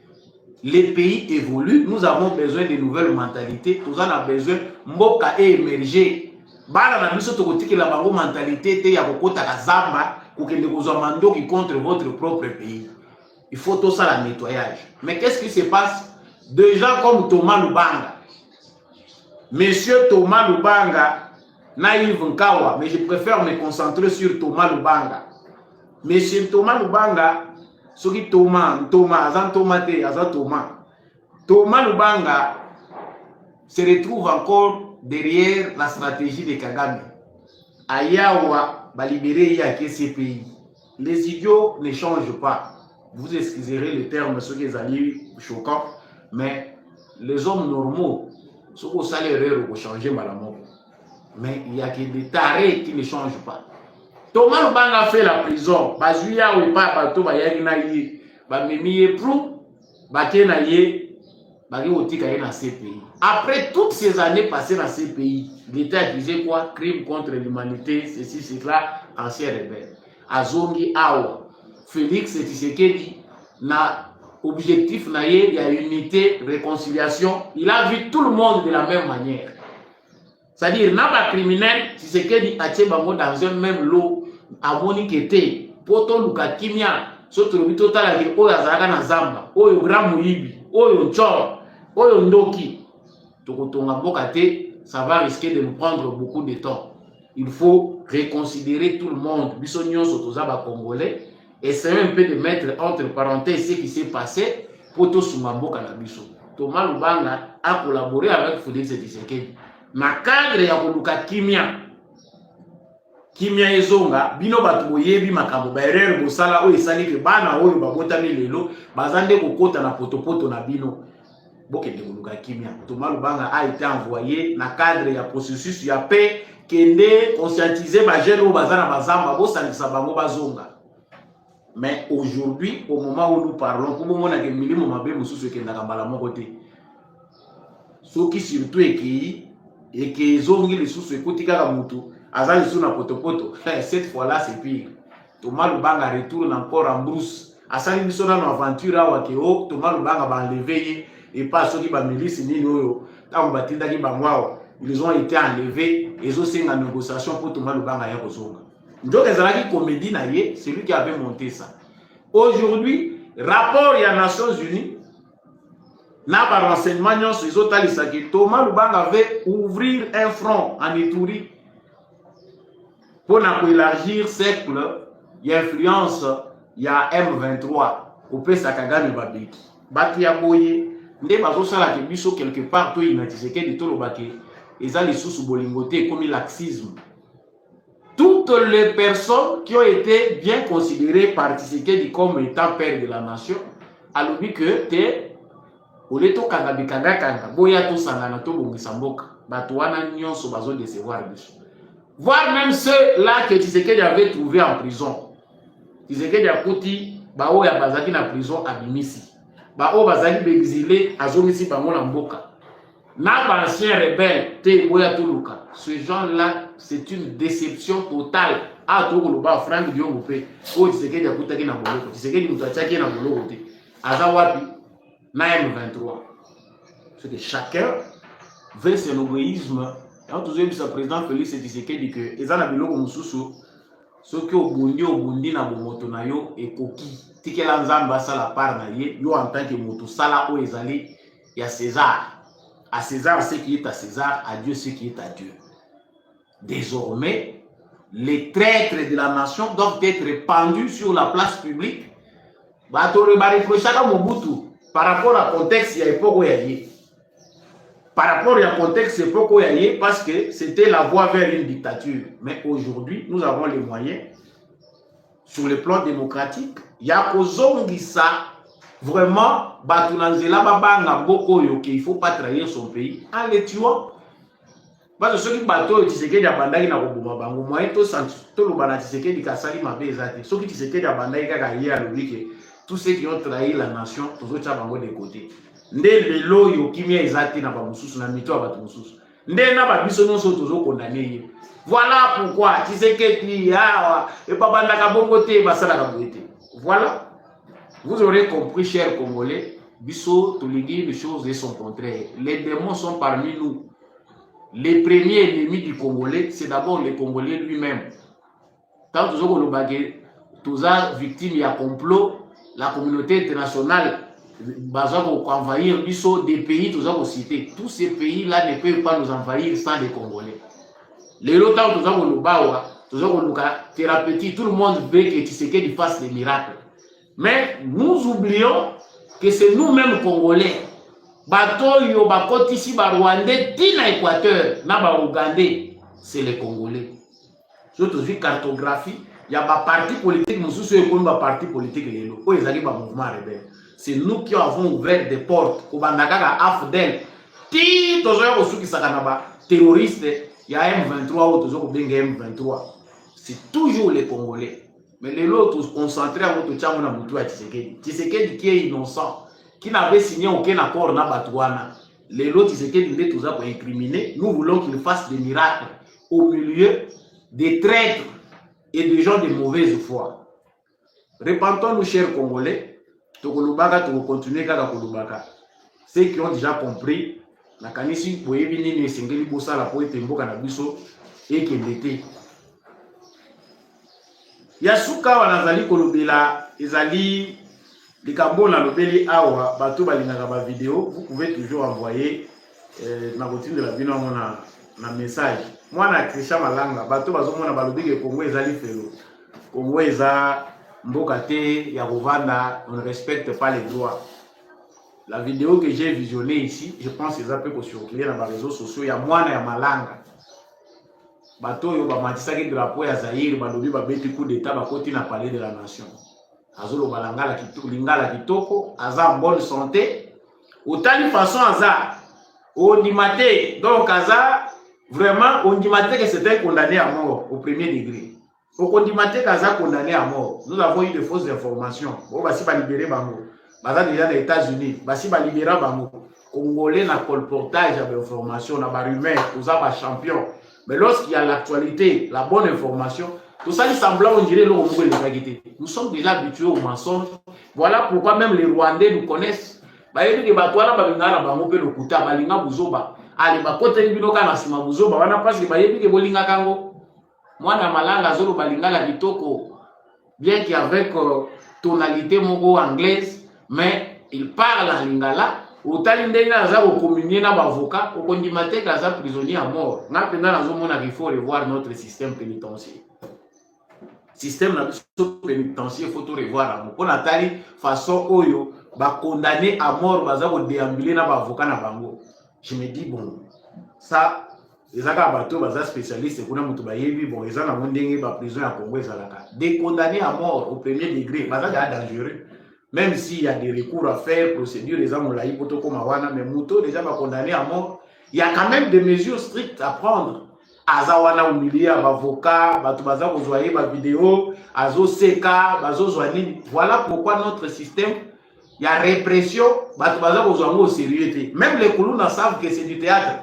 A: Les pays évoluent, nous avons besoin de nouvelles mentalités, nous en avons besoin mboka émerger. Bala na biso tokotiki la bango mentalité te ya kokota kazamba kokende kozwa mandoki contre votre propre pays. Il faut tout ça la nettoyage. Mais qu'est-ce qui se passe? Des gens comme Thomas Lubanga, Monsieur Thomas Lubanga, Naïve Nkawa, mais je préfère me concentrer sur Thomas Lubanga. Monsieur Thomas Lubanga, ce qui Thomas, Azan Tomate, Azan Thomas. Thomas Lubanga se retrouve encore derrière la stratégie de Kagame. Ayawa va libérer Yaki ces pays. Les idiots ne changent pas. Vous excuserez le terme, ce qui est allé choquant, mais les hommes normaux, ce qu'on sait l'erreur pour changer malamment. Mais il y a que des tarés qui ne changent pas. Thomas Lubanga a fait la prison. Bazuya ou pas, bato bayagi na ye, bamemiye prou, baké na ye, bagi otika ye na CPI. Après toutes ces années passées dans ces pays, l'État accusé quoi? Crime contre l'humanité, ceci, cela, ancien rebelle. Azongi Awa, Félix Tshisekedi, na objectif na ye, il y a unité, réconciliation. Il a vu tout le monde de la même manière. C'est-à-dire, n'a pas criminel, Tshisekedi a tiré bango dans un même lot, à Monikete, Poto Luka Kimia, Soto Total avec Oyo Azaka na Zamba, Oyo Grand Mouibi, Oyo Nchor, Oyo Ndoki. Tokotonga Bokate, ça va risquer de nous prendre beaucoup de temps. Il faut réconsidérer tout le monde. Bissonion Sotozaba Congolais, essayer un peu de mettre entre parenthèses ce qui s'est passé pour tout Sumamboka na Bisso. Thomas Lubanga a collaboré avec Félix Tshisekedi. Na cadre ya koluka kimia ezonga bino batu boyebi makambo ba erreur bosala o esali ke bana oyo babotami lelo bazande kokota na potopoto na bino bokende koluka kimia. Thomas Lubanga a été envoyé na cadre ya processus ya paix kende conscientiser ba jeune o bazana bazamba bosangisa bango bazonga. Mais aujourd'hui, au moment où nous parlons, comme on a que milimo mabe mususu ekendaka mbala moko te. Soki surtout ekei et que zongi les sous écoutent kaka mutu azali sous na potopoto. Cette fois-là c'est pire. Thomas Lubanga retourne encore en brousse. Asali biso na aventure awa ke o Thomas Lubanga ba enlever et pas ceux qui ba milice ni yo tant batinda ki bangwao ils ont été enlevés et ils ont signé en négociation pour tout le monde ya kozonga. Donc ezalaki comédie na ye, c'est lui qui avait monté ça. Aujourd'hui, rapport ya Nations Unies na par renseignement nyonso ils ont talisa que Thomas Lubanga avait ouvrir un front en Ituri pour élargir cercle d'influence ya M23 au pesa Kagame babeki. Batu ya boye nde bazosala ke biso quelque part to inatiseke de tolobake eza lisusu bolingote comme laxisme. Toutes les personnes qui ont été bien considérées par Tshisekedi comme étant père de la nation, alobi que te oleto kanga kanga boya to sangana to bongisa mboka bato wana nyonso bazo décevoir biso. Voire même ceux-là que Tshisekedi avait trouvé en prison. Tshisekedi a kuti bao ya bazaki na prison abimisi. Bao bazaki exilé azomisi bango na mboka. Na ba ancien rebelle te boya tuluka. Ce genre-là, c'est une déception totale. Ah to koloba Frank Diongo pe. O Tshisekedi akutaki na boloko. Tshisekedi mutachaki na boloko te. Aza wapi na M23. C'est que chacun veut son égoïsme. Et on toujours dit président Félix Tshisekedi que ezana biloko mususu soki obundi na bomoto na yo ekoki tikela nzambe asala part na ye yo en tant que moto sala o ezali ya César. À César ce qui est à César, à Dieu ce qui est à Dieu. Désormais, les traîtres de la nation doivent être pendus sur la place publique. Batore ba reprochaka Mobutu par rapport à contexte ya époque oyaye. Par rapport au contexte époque oyaye parce que c'était la voie vers une dictature. Mais aujourd'hui, nous avons les moyens sur le plan démocratique. Ya kozongisa vraiment batunanzela babanga mboko yo qu'il faut pas trahir son pays en les tuant. Parce que ceux qui bateau Tshisekedi abandaki na koboma bango moyen to lobana Tshisekedi kasali mabe ezate. Ceux qui Tshisekedi abandaki kaka hier alobi que tous ceux qui ont trahi la nation tozo tcha bango de côté. Nde lelo yo kimia ezate na ba mususu na mito ba mususu. Nde na ba biso nyonso tozo condamner. Voilà pourquoi Tshisekedi ya e babandaka bongo te basala ka boete. Voilà. Vous aurez compris, chers Congolais, biso toligi les choses et son contraire. Les démons sont parmi nous. Les premiers ennemis du Congolais, c'est d'abord le Congolais lui-même. Quand nous sommes victimes d'un complot, la communauté internationale va envahir des pays, nous avons cité. Tous ces pays-là ne peuvent pas nous envahir sans les Congolais. Les autres, nous avons le thérapeutique, tout le monde veut que Tshisekedi fasse des miracles. Mais nous oublions que c'est nous-mêmes Congolais. Batoyo, Bakotisi, Rwandais, Tina Équateur, Naba Ougandais, c'est les Congolais. Surtout vu cartographie, il y a des partis politiques, nous sommes des partis politiques, ils ont des mouvements rebelles. C'est nous qui avons ouvert des portes. Au Bandaka, Afdel, ti tozoya kosuki sakanaba terroriste, il y a M23 ou tozoya benga M23. C'est toujours les Congolais. Mais les autres concentrés à notre tchamou na mutu à Tshisekedi. Tshisekedi qui est innocent, qui n'avait signé aucun accord na Batouana. Les autres Tshisekedi n'est tout ça pour incriminer. Nous voulons qu'il fasse des miracles au milieu des traîtres et des gens de mauvaise foi. Repentons-nous, chers Congolais. Tokolubaka, continuer kaka kolubaka. Ceux qui ont déjà compris, na kanisi boyebi nini esengeli bosala po ete mboka na biso ekendete. Yasuka wanazali kolobela ezali likambo na lobeli awa bato balingaka ba vidéo, vous pouvez toujours envoyer na routine de la bino na message. Moi na Christian Malanga bato bazomona balobi ke Congo ezali felo. Congo eza mboka te ya kovanda, on ne respecte pas les droits. La vidéo que j'ai visionnée ici, je pense que ça peut circuler dans les réseaux sociaux, il y a moi na Malanga. Bato yo ba matisaki drapeau ya Zaïre balobi ba beti coup d'état ba koti na palais de la nation. Azolo balangala kitoko lingala kitoko aza en bonne santé. Autant façon aza on dimate donc aza vraiment on dimate que c'était condamné à mort au premier degré. Au dimate kaza condamné à mort. Nous avons eu de fausses informations. Bon basi ba libérer bango. Baza déjà aux États-Unis, basi ba libérer bango. Congolais na colportage d'informations na ba rumeur, oza ba champion. Mais lorsqu'il y a l'actualité, la bonne information, tout ça, il semble on dirait nous sommes déjà habitués aux mensonges. Voilà pourquoi même les Rwandais nous connaissent. bayebi ke bato wana balinga na bango pe lokuta balinga buzoba ale bakoteli bino kana nsima buzoba wana parce que bayebi ke bolingaka yango mwana malanga azolo balingaka kitoko bien qu'avec tonalité moko anglaise mais il parle en lingala otali ndenge aza kocommunier na bavocat okondima te ke aza prisonnier à mort nga mpenza nazomona qu'il faut revoir notre système pénitentiaire système na biso pénitentiaire faut to revoir yango mpo na tali façon oyo bakondamné à mort baza kodéambule na bavocat na bango je me dis bon ça ezaka bato baza spécialiste kuna moto bayebi bon eza nango ndenge baprison ya Congo ezalaka des condamnés à mort au premier degré baza kaka dangereux même s'il y a des recours à faire procédure eza molai po tokoma wana mais moto déjà bakondamné à mort il y a quand même des mesures strictes à prendre aza wana humilié ya bavocat bato baza kozwa ye bavideo azoseka bazozwa nini voilà pourquoi notre système il y a répression bato baza kozwa yango au sérieux te même les kuluna savent que c'est du théâtre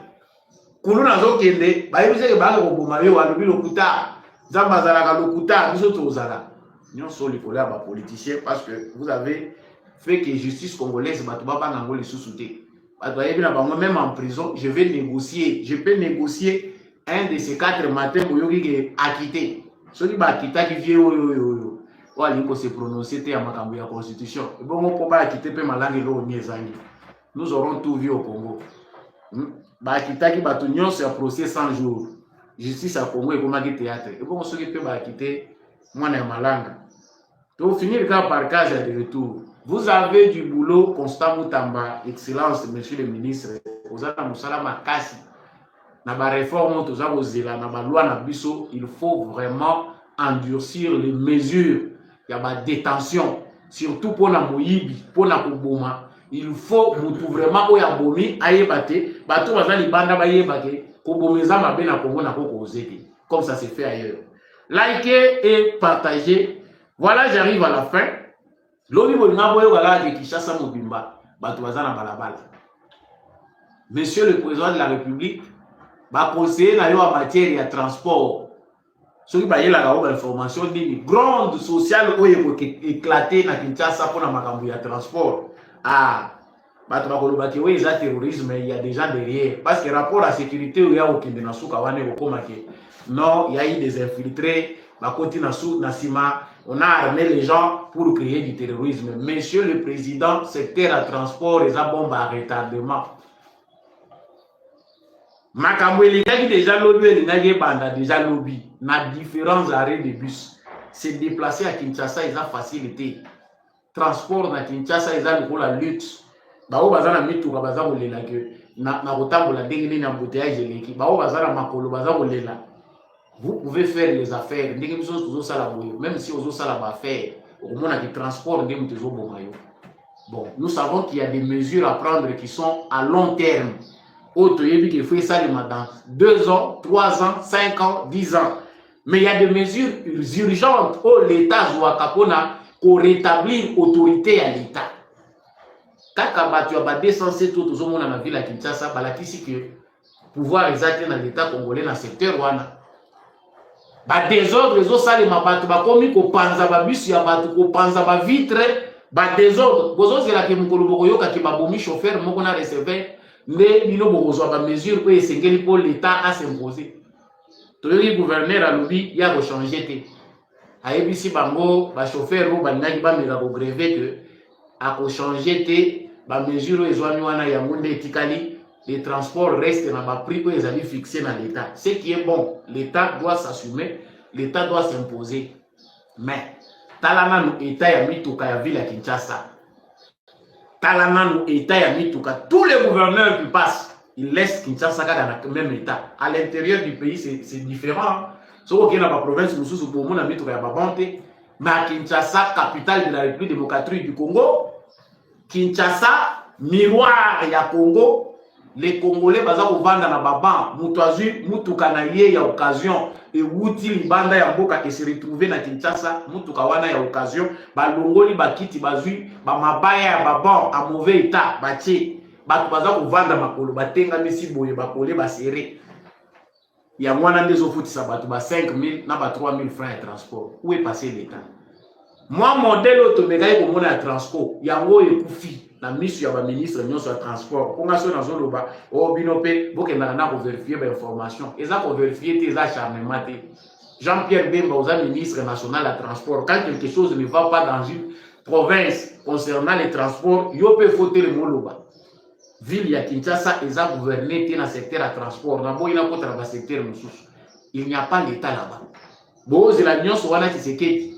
A: kuluna azokende bayebiseke baza koboma yo alobi lokuta nzambe azalaka lokuta biso tozala nyonso likolo ya bapoliticien parce que vous avez fait que justice congolaise bato babanga yango lisusu te bato bayebi na bango même en prison je peux négocier un de ces 4 matins boyoki ke akite soki baakitaki vie oyo oalingi kose prononcer te ya makambo ya constitution ebongo mpo baakite mpe malanga eloko ni ezangi nous aurons tout vu au Congo baakitaki bato nyonso ya procès 100 jours justice ya Congo ekomaki théâtre ebongo soki mpe baakite mwana ya malanga to finir ka par cas ya de retour vous avez du boulot Constant Mutamba excellence monsieur le ministre ozana musala makasi na ba réforme toza kozela na ba loi na biso il faut vraiment endurcir les mesures ya ba détention surtout pour na moyibi pour na koboma il faut mutu vraiment oya bomi ayeba te bato baza libanda bayeba ke kobomeza mabe na Congo na koko ozete comme ça se fait ailleurs. Likez et partagez. Voilà, j'arrive à la fin. Lobi bolinga boyo kala ke Kinshasa mobimba bato baza na balabala. Monsieur le président de la République ba conseiller na yo en matière ya transport soki bayelaka ba information nini grande sociale oyo éclaté na Kinshasa pour na makambo ya transport bato bakoloba ke oyo eza terrorisme il y a des gens derrière parce que rapport à sécurité oyo ya okende na suka wana ekokoma ke non il y a eu des infiltrés bakoti na sima on a armé les gens pour créer du terrorisme. Monsieur le président, secteur à transport eza bombe à retardement. Makambo elingaki déjà lobby elingaki banda déjà lobby na différents arrêts de bus se déplacer à Kinshasa eza facilité transport na Kinshasa eza lokola lutte bao baza na mituka baza kolela ke na kotambola ndenge nini embouteillage eleki bao baza na makolo baza kolela vous pouvez faire les affaires ndenge biso tozosala boyo même si ozosala ba affaire okomona ki transport ndenge mtezo bomayo. Bon, nous savons qu'il y a des mesures à prendre qui sont à long terme. Autre qu'il faut ça dans 2 ans, 3 ans, 5 ans, 10 ans. Mais il y a des mesures urgentes où l'État doit capona pour rétablir autorité à l'État. Quand tu as décensé tout le monde dans la ville à Kinshasa, balakisi que pouvoir exacter dans l'État congolais dans le secteur wana. Ba désordre les autres salles mabatu ba komi ko panza ba bus ya batu ko panza ba vitre ba désordre bozo zela ke mukolo bokoyo ka ki ba bomi chauffeur moko na recevoir mais bino bokozwa ba mesure ko esengeli pour l'État à s'imposer. Toyoki gouverneur alobi ya ko changer te. Ayebisi bango ba chauffeur bo bandaki ba meka ko grever que a ko changer te ba mesure ezwami wana ya ngonde etikali. Les transports restent dans le prix que les amis fixés dans l'État. Ce qui est bon, l'État doit s'assumer, l'État doit s'imposer. Mais, talana nous État ya mituka ya ville à Kinshasa. Talana nous État ya mituka. Tous les gouverneurs qui passent, ils laissent Kinshasa dans le même État. À l'intérieur du pays, c'est différent. Si vous avez dans la province, nous sommes pour la mituka ya babante. Mais à Kinshasa, capitale de la République démocratique du Congo, Kinshasa, miroir ya Congo. Les Congolais baza kovanda na baban mutwazu mutuka na ye ya occasion et wuti libanda ya mboka et se retrouver na Kinshasa mutuka wana ya occasion balongoli bakiti bazui ba mabaya ya baban a mauvais état batie batu baza kovanda makolo batenga misi boye bakole basere ya mwana ndezo futisa batu ba 5000 na ba 3000 francs de transport. Où est passé l'État? Moi, modèle automobile comme on a transport, il y a un écoufi, la mise sur le ministre de transport. Pour l'instant, dans le bas, au binopé, vous avez vérifié l'information. Et ça, pour vérifier tes acharnements. Jean-Pierre Bemba, aux ministre national de transport, quand quelque chose ne va pas dans une province concernant les transports, il peut voter le mot là-bas. Ville ya Kinshasa, ils ont gouverné dans le secteur de transport. Il n'y a pas l'État là-bas. Bon, c'est la nuance wana Tshisekedi.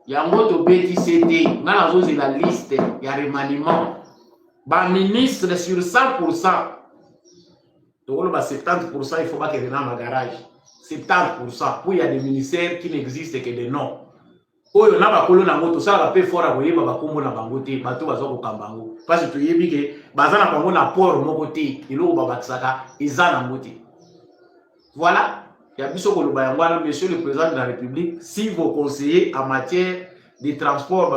A: Il y a un autre BTCT. Dans la liste, il y a remaniement. Bah, ministre sur 100%. Donc, 70%, il faut pas qu'il y ait dans ma garage. 70%. Pour il y a des ministères qui n'existent que des noms. Oyo na bakolo na moto ça va pe fora boyeba bakombo na bango te bato bazo ko kambango parce que toyebi ke bazana bango na port moko te iloko babakisaka eza na moto. Voilà. Il y a monsieur le président de la République, si vos conseillers en matière de transport,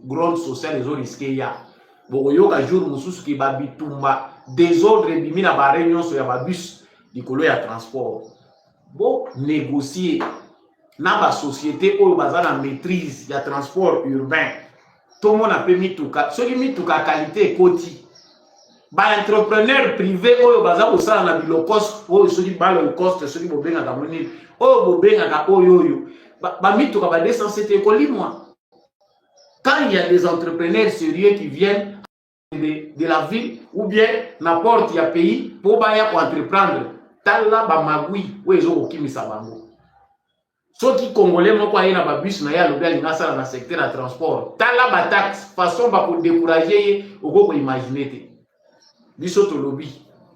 A: grande sociale, ils ont risqué. Bon, il y a un jour, qui va bitumba, désordre, bimi na ba réunion sur la bus, du colo ya transport. Bon, négocier. Na ba société, où bazar en maîtrise, ya transport urbain. Tout le monde a pu mituka. Ceux qui mituka qualité koti. Ba entrepreneur privé oyo baza ko sala na low cost oyo soki ba low cost soki bobenga ka moni oyo bobenga ka oyo ba mituka ba descensité kolimwa. Quand il y a des entrepreneurs sérieux qui viennent de la ville ou bien n'importe ya pays pour ba ya ko entreprendre tala ba magui oyo zo kokimisa bango. Soki congolais moko ayena ba bus na ya lobi na sala na secteur de transport tala ba taxe façon ba ko décourager oko ko imaginer te. Biso tolobi,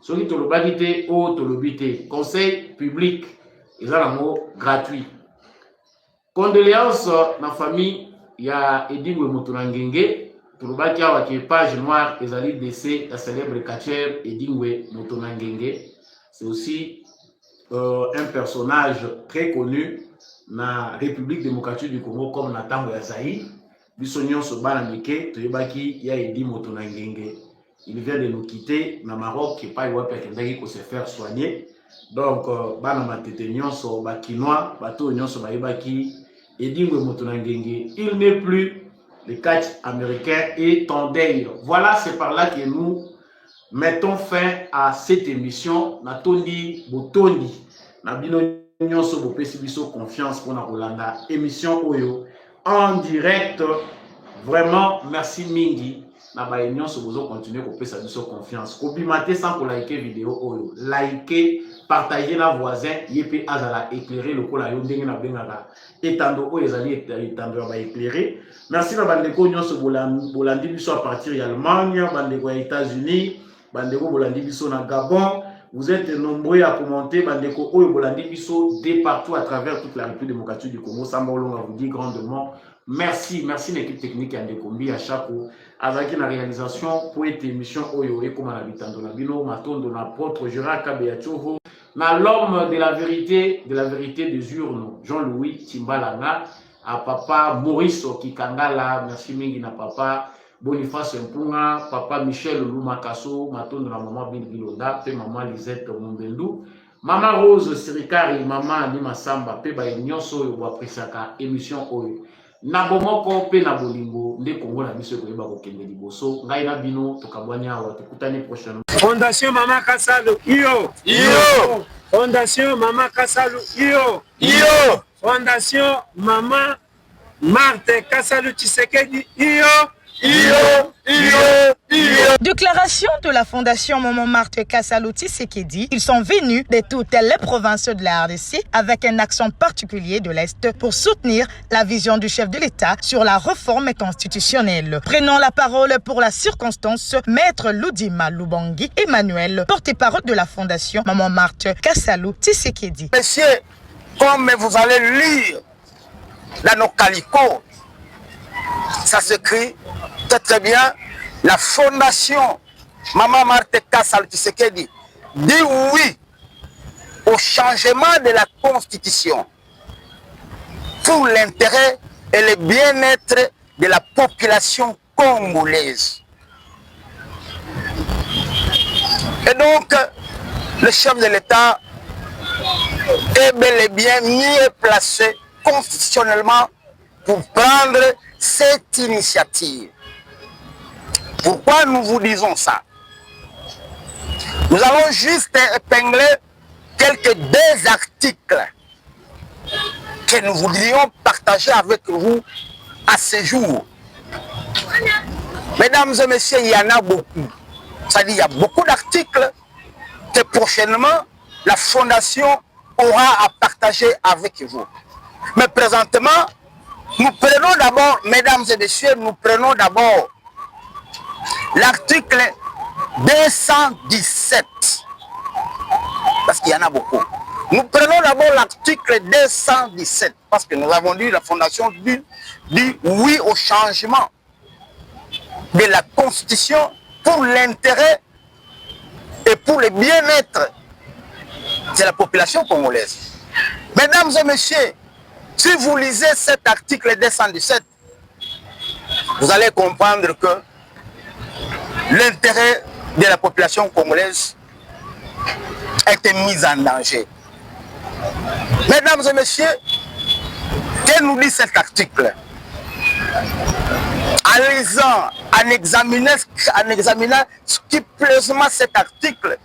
A: soki tolobaki te o tolobi te. Conseil public, ils ont un mot gratuit. Condoléances na famille ya Edingwe Motonangenge, tolobaki awa ki page noire ezali décès la célèbre catcheur Edingwe Motonangenge. C'est aussi un personnage très connu na République démocratique du Congo comme Natango ya Zaïre. Biso nyonso bana mike toyebaki ya Edi Motonangenge. Il vient de nous quitter na Maroc et pas iwa pekendaki ko se faire soigner. Donc bana matete nyonso ba kinois bato nyonso ba yebaki Edingwe Motonangenge. Il n'est plus le catch américain et Tondey. Voilà, c'est par là que nous mettons fin à cette émission. Na tondi botondi na bino nyonso bo pesi biso confiance pour na Rolanda émission oyo en direct. Vraiment merci mingi. Na ba nyonso bozo continuer ko pesa biso confiance. Ko bimate sans ko liker vidéo oyo. Liker, partager na voisin, yepe azala éclairer le kola yo ndenge na bengaka. Etando o ezali etando ba éclairer. Merci na bandeko nyonso bolandi biso à partir d'Allemagne, bandeko ya États-Unis, bandeko bolandi biso na Gabon. Vous êtes nombreux à commenter, bandeko oyo bolandi biso de partout à travers toute la République démocratique du Congo. Samba Olonga vous dit grandement merci, merci l'équipe technique à Ndekombi à chaque avec la réalisation pour cette émission oyo et comme habitant de la bino matondo na propre Jura Kabeachoro na l'homme de la vérité des urnes Jean-Louis Timbalanga à papa Maurice Kikangala, merci mingi na papa Boniface Mpunga, papa Michel Lumakaso, matondo na maman Bilbilonda, pe maman Lisette Mumbendu, maman Rose Sirikari, maman Nima Samba, pe ba nyonso yo bo presaka émission oyo. Na bomoko pe na bolingo nde Congo na biso ko yeba ko kende liboso ngai na bino tokabwanya awa tukutane prochainement.
B: Fondation Mama Kasalu iyo Fondation Mama Kasalu iyo Fondation Mama Marthe Kasalu Tshisekedi iyo
C: Déclaration de la Fondation Maman Marthe Kasalu Tshisekedi. Ils sont venus de toutes les provinces de la RDC avec un accent particulier de l'Est pour soutenir la vision du chef de l'État sur la réforme constitutionnelle. Prenons la parole pour la circonstance, Maître Ludima Lubangi Emmanuel, porte-parole de la Fondation Maman Marthe Kasalu Tshisekedi.
D: Messieurs, comme vous allez lire dans nos calicots, ça s'écrit très bien, la Fondation Maman Marthe Kasalu Tshisekedi dit oui au changement de la Constitution pour l'intérêt et le bien-être de la population congolaise. Et donc, le chef de l'État est bel et bien mieux placé constitutionnellement pour prendre cette initiative. Pourquoi nous vous disons ça? Nous allons juste épingler quelques deux articles que nous voudrions partager avec vous à ce jour. Mesdames et messieurs, il y en a beaucoup. C'est-à-dire il y a beaucoup d'articles que prochainement la Fondation aura à partager avec vous. Mais présentement, nous prenons d'abord, mesdames et messieurs, nous prenons d'abord l'article 217. Parce qu'il y en a beaucoup. Nous prenons d'abord l'article 217. Parce que nous avons dit, la Fondation dit oui au changement de la Constitution pour l'intérêt et pour le bien-être de la population congolaise. Mesdames et messieurs, si vous lisez cet article 217, vous allez comprendre que l'intérêt de la population congolaise a été mis en danger. Mesdames et messieurs, que nous dit cet article? En lisant, en examinant scrupuleusement cet article,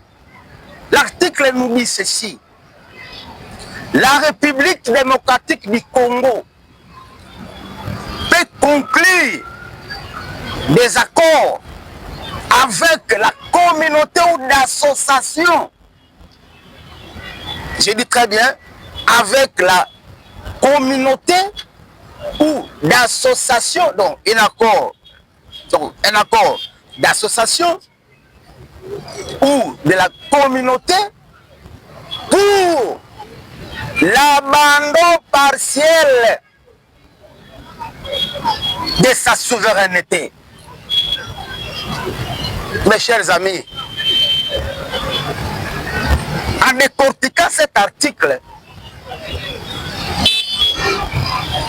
D: l'article nous dit ceci. La République démocratique du Congo peut conclure des accords avec la communauté ou d'association. Je dis très bien, avec la communauté ou d'association, donc un accord d'association ou de la communauté pour l'abandon partiel de sa souveraineté. Mes chers amis, en décortiquant cet article,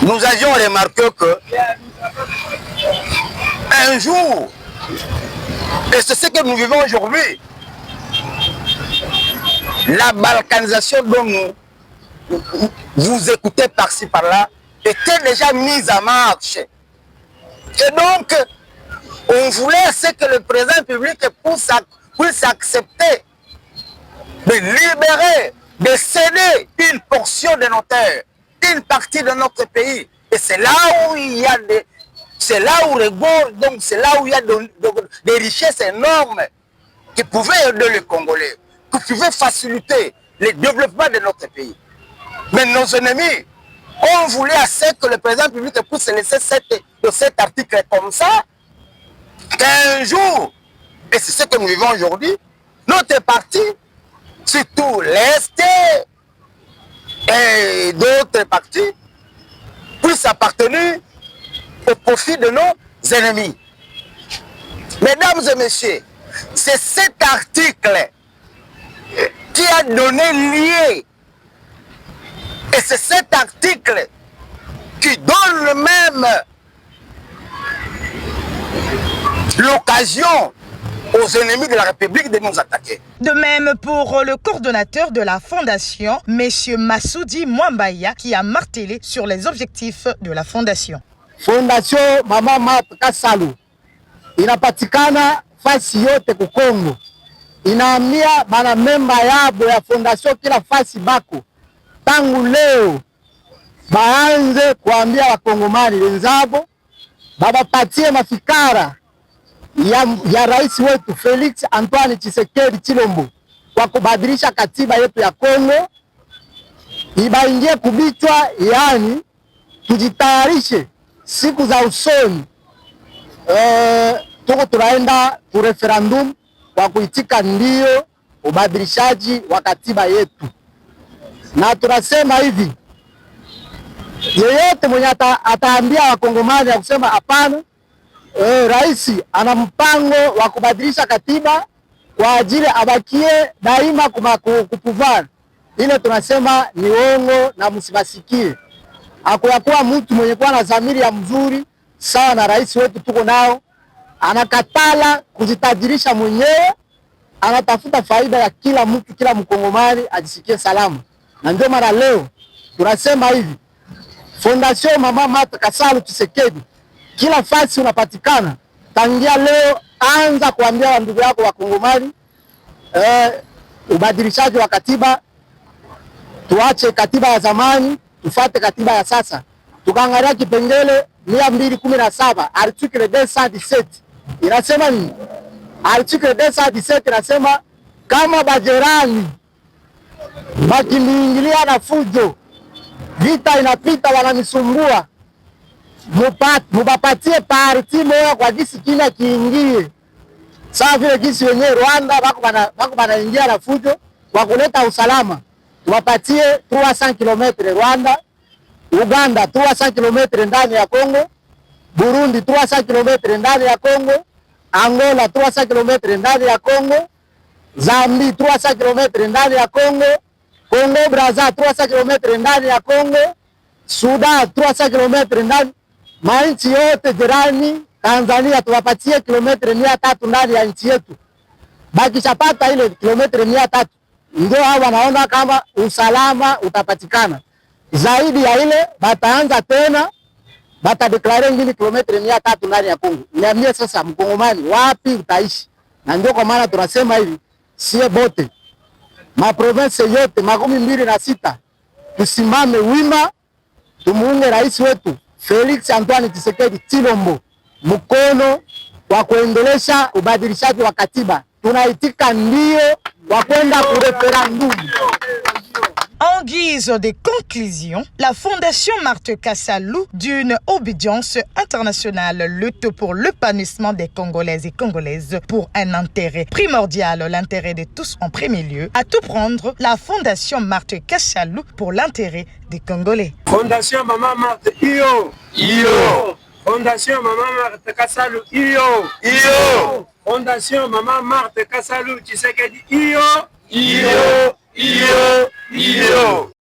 D: nous avions remarqué que un jour, et c'est ce que nous vivons aujourd'hui, la balkanisation dont vous écoutez par-ci par-là était déjà mise en marche. Et donc, on voulait que le président public puisse accepter de libérer, de céder une portion de nos terres, une partie de notre pays. Et c'est là où il y a des... C'est là où donc c'est là où il y a des richesses énormes qui pouvaient aider les Congolais, qui pouvaient faciliter le développement de notre pays. Mais nos ennemis ont voulu assez que le président public puisse laisser cet article comme ça, qu'un jour, et c'est ce que nous vivons aujourd'hui, notre parti, surtout l'Est et d'autres partis, puissent appartenir au profit de nos ennemis. Mesdames et messieurs, c'est cet article qui a donné lieu, et c'est cet article qui donne même l'occasion aux ennemis de la République de nous attaquer.
C: De même pour le coordonnateur de la Fondation, M. Massoudi Mwambaya, qui a martelé sur les objectifs de la Fondation.
E: Fondation Mama Marthe Kassalu inapatikana fasi yote ku Kongo. Inaambia bana memba yabo ya fondation kila fasi bako. Tangu leo baanze kuambia wakongomani wenzabo babapatie mafikara ya rais wetu Felix Antoine Tshisekedi Tshilombo kwa kubadilisha katiba yetu ya Kongo, ibaingie kubichwa, yani tujitayarishe siku za usoni. Tuko tunaenda ku referendum kwa kuitika ndio ubadilishaji wa katiba yetu, na tunasema hivi, yeyote mwenye ataambia wakongomani ya kusema hapana, rais ana mpango wa kubadilisha katiba kwa ajili abakie daima kupuvana, ile tunasema ni uongo na msibasikie. Hakuyakuwa mtu mwenye kuwa na dhamiri ya mzuri sawa na rais wetu tuko nao, anakatala kujitajirisha mwenyewe, anatafuta faida ya kila mtu, kila mkongomani ajisikie salama. Na ndio mara leo tunasema hivi, Fondation Mama Marthe Kasalu Tshisekedi, kila fasi unapatikana. Tangia leo anza kuambia wa ndugu yako Wakongomani ubadilishaji wa katiba, tuache katiba ya zamani, tufuate katiba ya sasa. Tukaangalia kipengele 217 article 217 inasema nini? Article 217 inasema kama bajirani bakiniingilia na fujo, vita inapita wananisumbua, mubapatie parti moja kwa gisi kina kiingie. Sawa vile gisi wenye Rwanda bako banaingia na fujo kwa kuleta usalama, tuwapatie 300 km Rwanda, Uganda 300 km ndani ya Kongo, Burundi 300 km ndani ya Kongo, Angola 300 km ndani ya Kongo, Zambia 300 km ndani ya Kongo, Kongo Brazza 300 km ndani ya Kongo, Sudan 300 km ndani. Mainchi yote jirani Tanzania tuwapatie kilomita 300 ndani ya nchi yetu. Bakishapata ile kilomita 300 ndio hao wanaona kama usalama utapatikana. Zaidi ya ile bataanza tena batadeklare ngine kilomita 300 ndani ya Kongo. Niambie sasa mkongomani wapi utaishi? Na ndio kwa maana tunasema hivi, sie bote maprovince yote 26 tusimame wima, tumuunge rais wetu Felix Antoine Tshisekedi Tshilombo mkono wa kuendelesha ubadilishaji wa katiba. Tunaitika ndio wa kwenda ku referendum.
C: En guise de conclusion, la Fondation Marthe Kasalu, d'une obédience internationale, lutte pour l'épanouissement des Congolaises et Congolaises pour un intérêt primordial, l'intérêt de tous en premier lieu. À tout prendre, la Fondation Marthe Kasalu pour l'intérêt des Congolais.
B: Fondation Mama Marthe Iyo.
D: Iyo.
B: Fondation Mama Marthe Kasalu Iyo.
D: Iyo.
B: Fondation Mama Marthe Kasalu Tshisekedi Iyo.
D: Iyo. Iyo. Iyo.